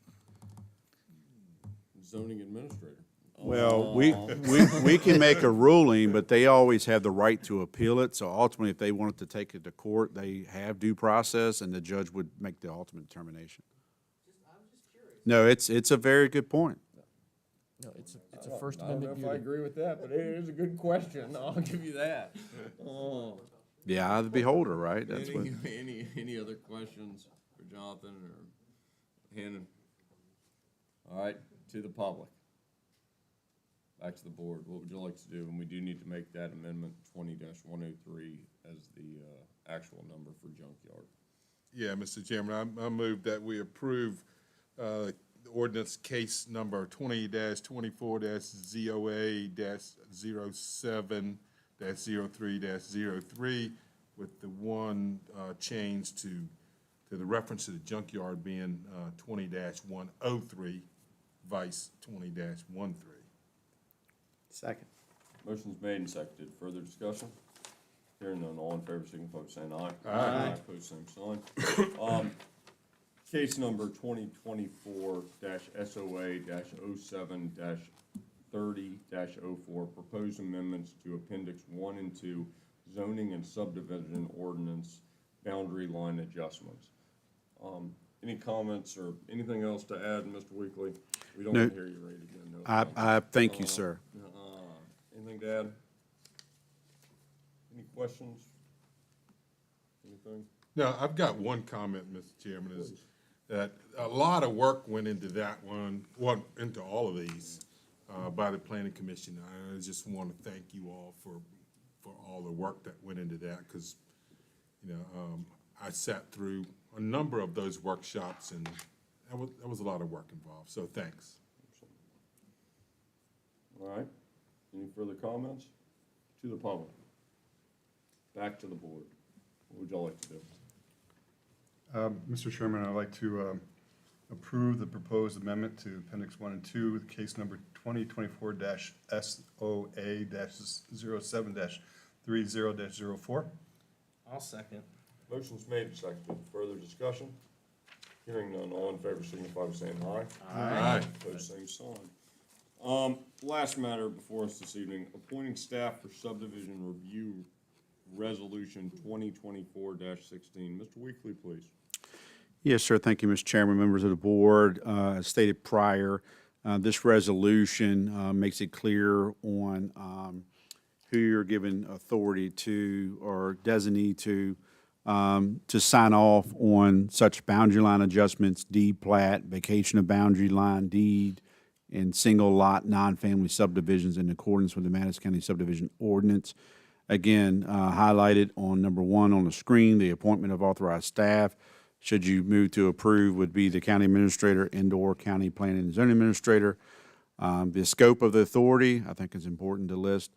Zoning administrator. Well, we can make a ruling, but they always have the right to appeal it. So ultimately, if they wanted to take it to court, they have due process, and the judge would make the ultimate determination. No, it's a very good point. No, it's a First I don't know Amendment if I beauty. agree with that, but it is a good question. I'll give you that. The eye of the beholder, right? That's what. Any other questions for Jonathan or Hannon? All right, to the public. Back to the board. What would you like to do? And we do need to make that amendment 20-103 as the actual number for junkyard. Yeah, Mr. Chairman, I move that we approve ordinance case number 20-24-ZOA-07-03-03 with the one change to the reference to the junkyard being 20-103 vice 20-13. Second. Motion's made and seconded. Further discussion? Hearing none, all in favor, signify by saying aye. Aye. Opposed, same sign. Case number 2024-SOA-07-30-04, proposed amendments to Appendix 1 and 2 zoning and subdivision ordinance boundary line adjustments. Any comments or anything else to add, Mr. Weekly? We don't No. want to hear you read again. No I comments. thank you, sir. Anything to add? Any questions? Anything? No, I've got one comment, Mr. Chairman, is that a lot of work went into that one, well, into all of these, by the planning commission. I just want to thank you all for all the work that went into that, because, I sat through a number of those workshops, and that was a lot of work involved, so thanks. All right. Any further comments? To the public. Back to the board. What would y'all like to do? Mr. Chairman, I'd like to approve the proposed amendment to Appendix 1 and 2, with case number 2024-SOA-07-30-04. I'll second. Motion's made and seconded. Further discussion? Hearing none, all in favor signify by saying aye. Aye. Opposed, same sign. Last matter before us this evening, appointing staff for subdivision review resolution 2024-16. Mr. Weekly, please. Yes, sir. Thank you, Mr. Chairman, members of the board. As stated prior, this resolution makes it clear on who you're giving authority to or designee to sign off on such boundary line adjustments, deed plat, vacation of boundary line deed, and single lot non-family subdivisions in accordance with the Madison County Subdivision Ordinance. Again, highlighted on number 1 on the screen, the appointment of authorized staff. Should you move to approve, would be the county administrator and/or county planning and zoning administrator. The scope of the authority, I think, is important to list.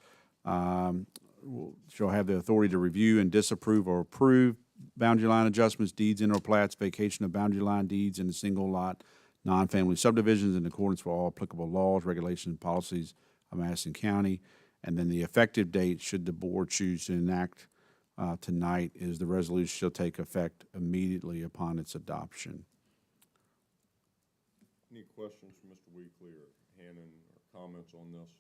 Shall have the authority to review and disapprove or approve boundary line adjustments, deeds, and/or plats, vacation of boundary line deeds in the single lot non-family subdivisions in accordance with all applicable laws, regulations, and policies of Madison County. And then the effective date, should the board choose to enact tonight is the resolution shall take effect immediately upon its adoption. Any questions from Mr. Weekly or Hannon or comments on this?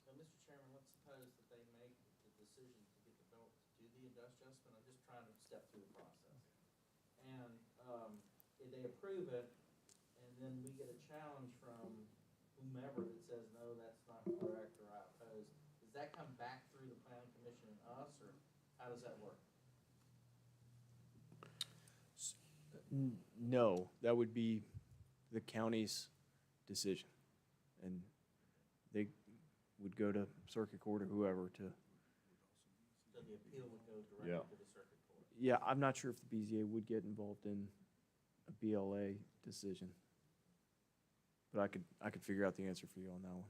So, Mr. Chairman, let's suppose that they make the decision to get the belt to do the adjustment. I'm just trying to step through the process. And if they approve it, and then we get a challenge from whomever that says, no, that's not correct, or I oppose, does that come back through the planning commission and us, or how does that work? No, that would be the county's decision. And they would go to circuit court or whoever to. So the appeal would go Yeah. directly to the circuit court? Yeah, I'm not sure if the BZA would get involved in a BLA decision. But I could figure out the answer for you on that one.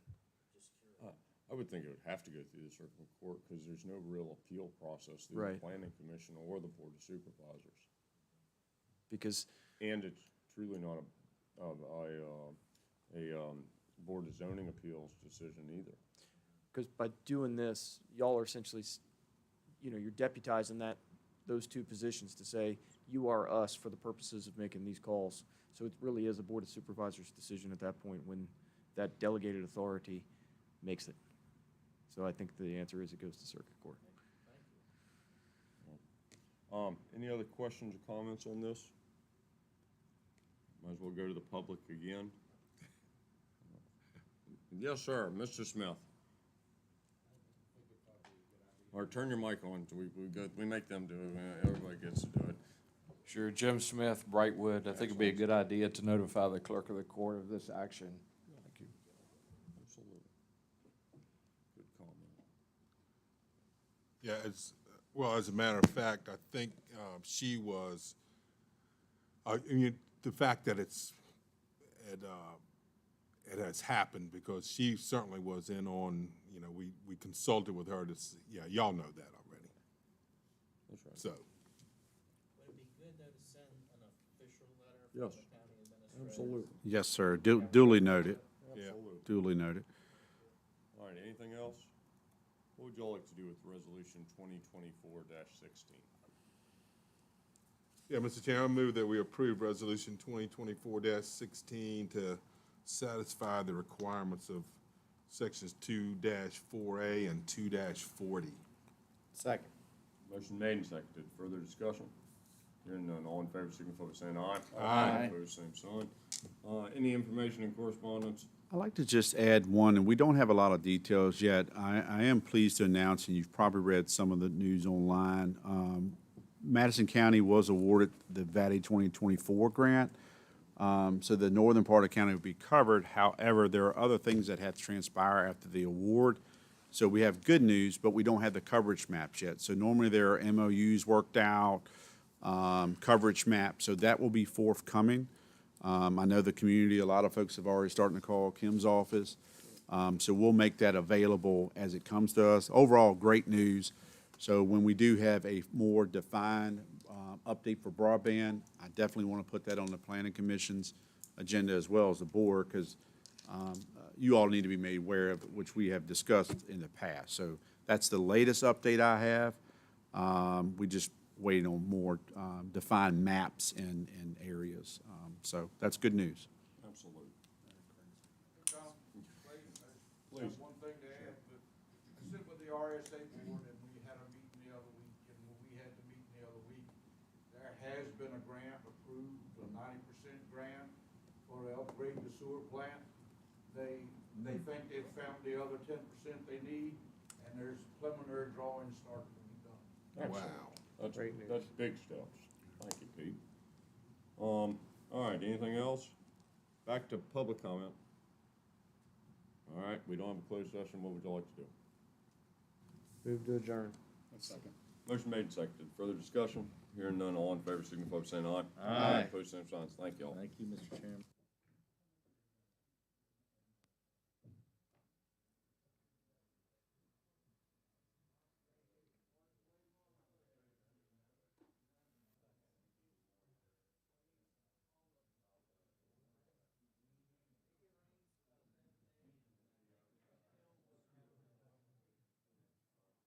Just curious. I would think it would have to go through the circuit court because there's no real appeal process through the Right. planning commission or the board of supervisors. Because, And it's truly not a board of zoning appeals decision either. because by doing this, y'all are essentially, you're deputizing those two positions to say, you are us for the purposes of making these calls. So it really is a board of supervisors decision at that point when that delegated authority makes it. So I think the answer is it goes to circuit court. Any other questions or comments on this? Might as well go to the public again. Yes, sir, Mr. Smith. Or turn your mic on, we make them do it, everybody gets to do it. Sure, Jim Smith, Brightwood. I think it'd be a good idea to notify the clerk of the court of this action. Thank you. Absolutely. Good comment. Yeah, well, as a matter of fact, I think she was, the fact that it has happened, because she certainly was in on, we consulted with her to see, yeah, y'all know that already. That's right. So, Would it be good, though, to send an official letter Yes. from the county administrator? Absolutely. Yes, sir. Duly noted. yeah. Absolutely. Duly noted. All right, anything else? What would y'all like to do with resolution 2024-16? Yeah, Mr. Chairman, I move that we approve resolution 2024-16 to satisfy the requirements of sections 2-4A and 2-40. Second. Motion made and seconded. Further discussion? Hearing none, all in favor, signify by saying aye. Aye. Opposed, same sign. Any information and correspondence? I'd like to just add one, and we don't have a lot of details yet. I am pleased to announce, and you've probably read some of the news online, Madison County was awarded the VATI 2024 grant. So the northern part of the county will be covered. However, there are other things that have to transpire after the award. So we have good news, but we don't have the coverage maps yet. So normally there are MOUs worked out, coverage maps, so that will be forthcoming. I know the community, a lot of folks have already started to call Kim's office. So we'll make that available as it comes to us. Overall, great news. So when we do have a more defined update for broadband, I definitely want to put that on the Planning Commission's agenda as well as the board, because you all need to be made aware of it, which we have discussed in the past. So that's the latest update I have. We just waiting on more defined maps and areas. So that's good news. Absolutely. Tom, Please. just one thing to add, but I sit with the RSA board, and we had a meeting the other week, and when we had the meeting the other week, there has been a grant approved, a 90% grant for to upgrade the sewer plant. They think they've found the other 10% they need, and there's preliminary drawings starting to be done. Wow. That's, Great news. that's big steps. Thank you, Pete. All right, anything else? Back to public comment. All right, we don't have a closed session. What would you like to do? Move to adjourn. Motion made and seconded. Further discussion? Hearing none, all in favor, signify by saying aye. Aye. Opposed, same signs. Thank you all. Thank you, Mr. Chairman.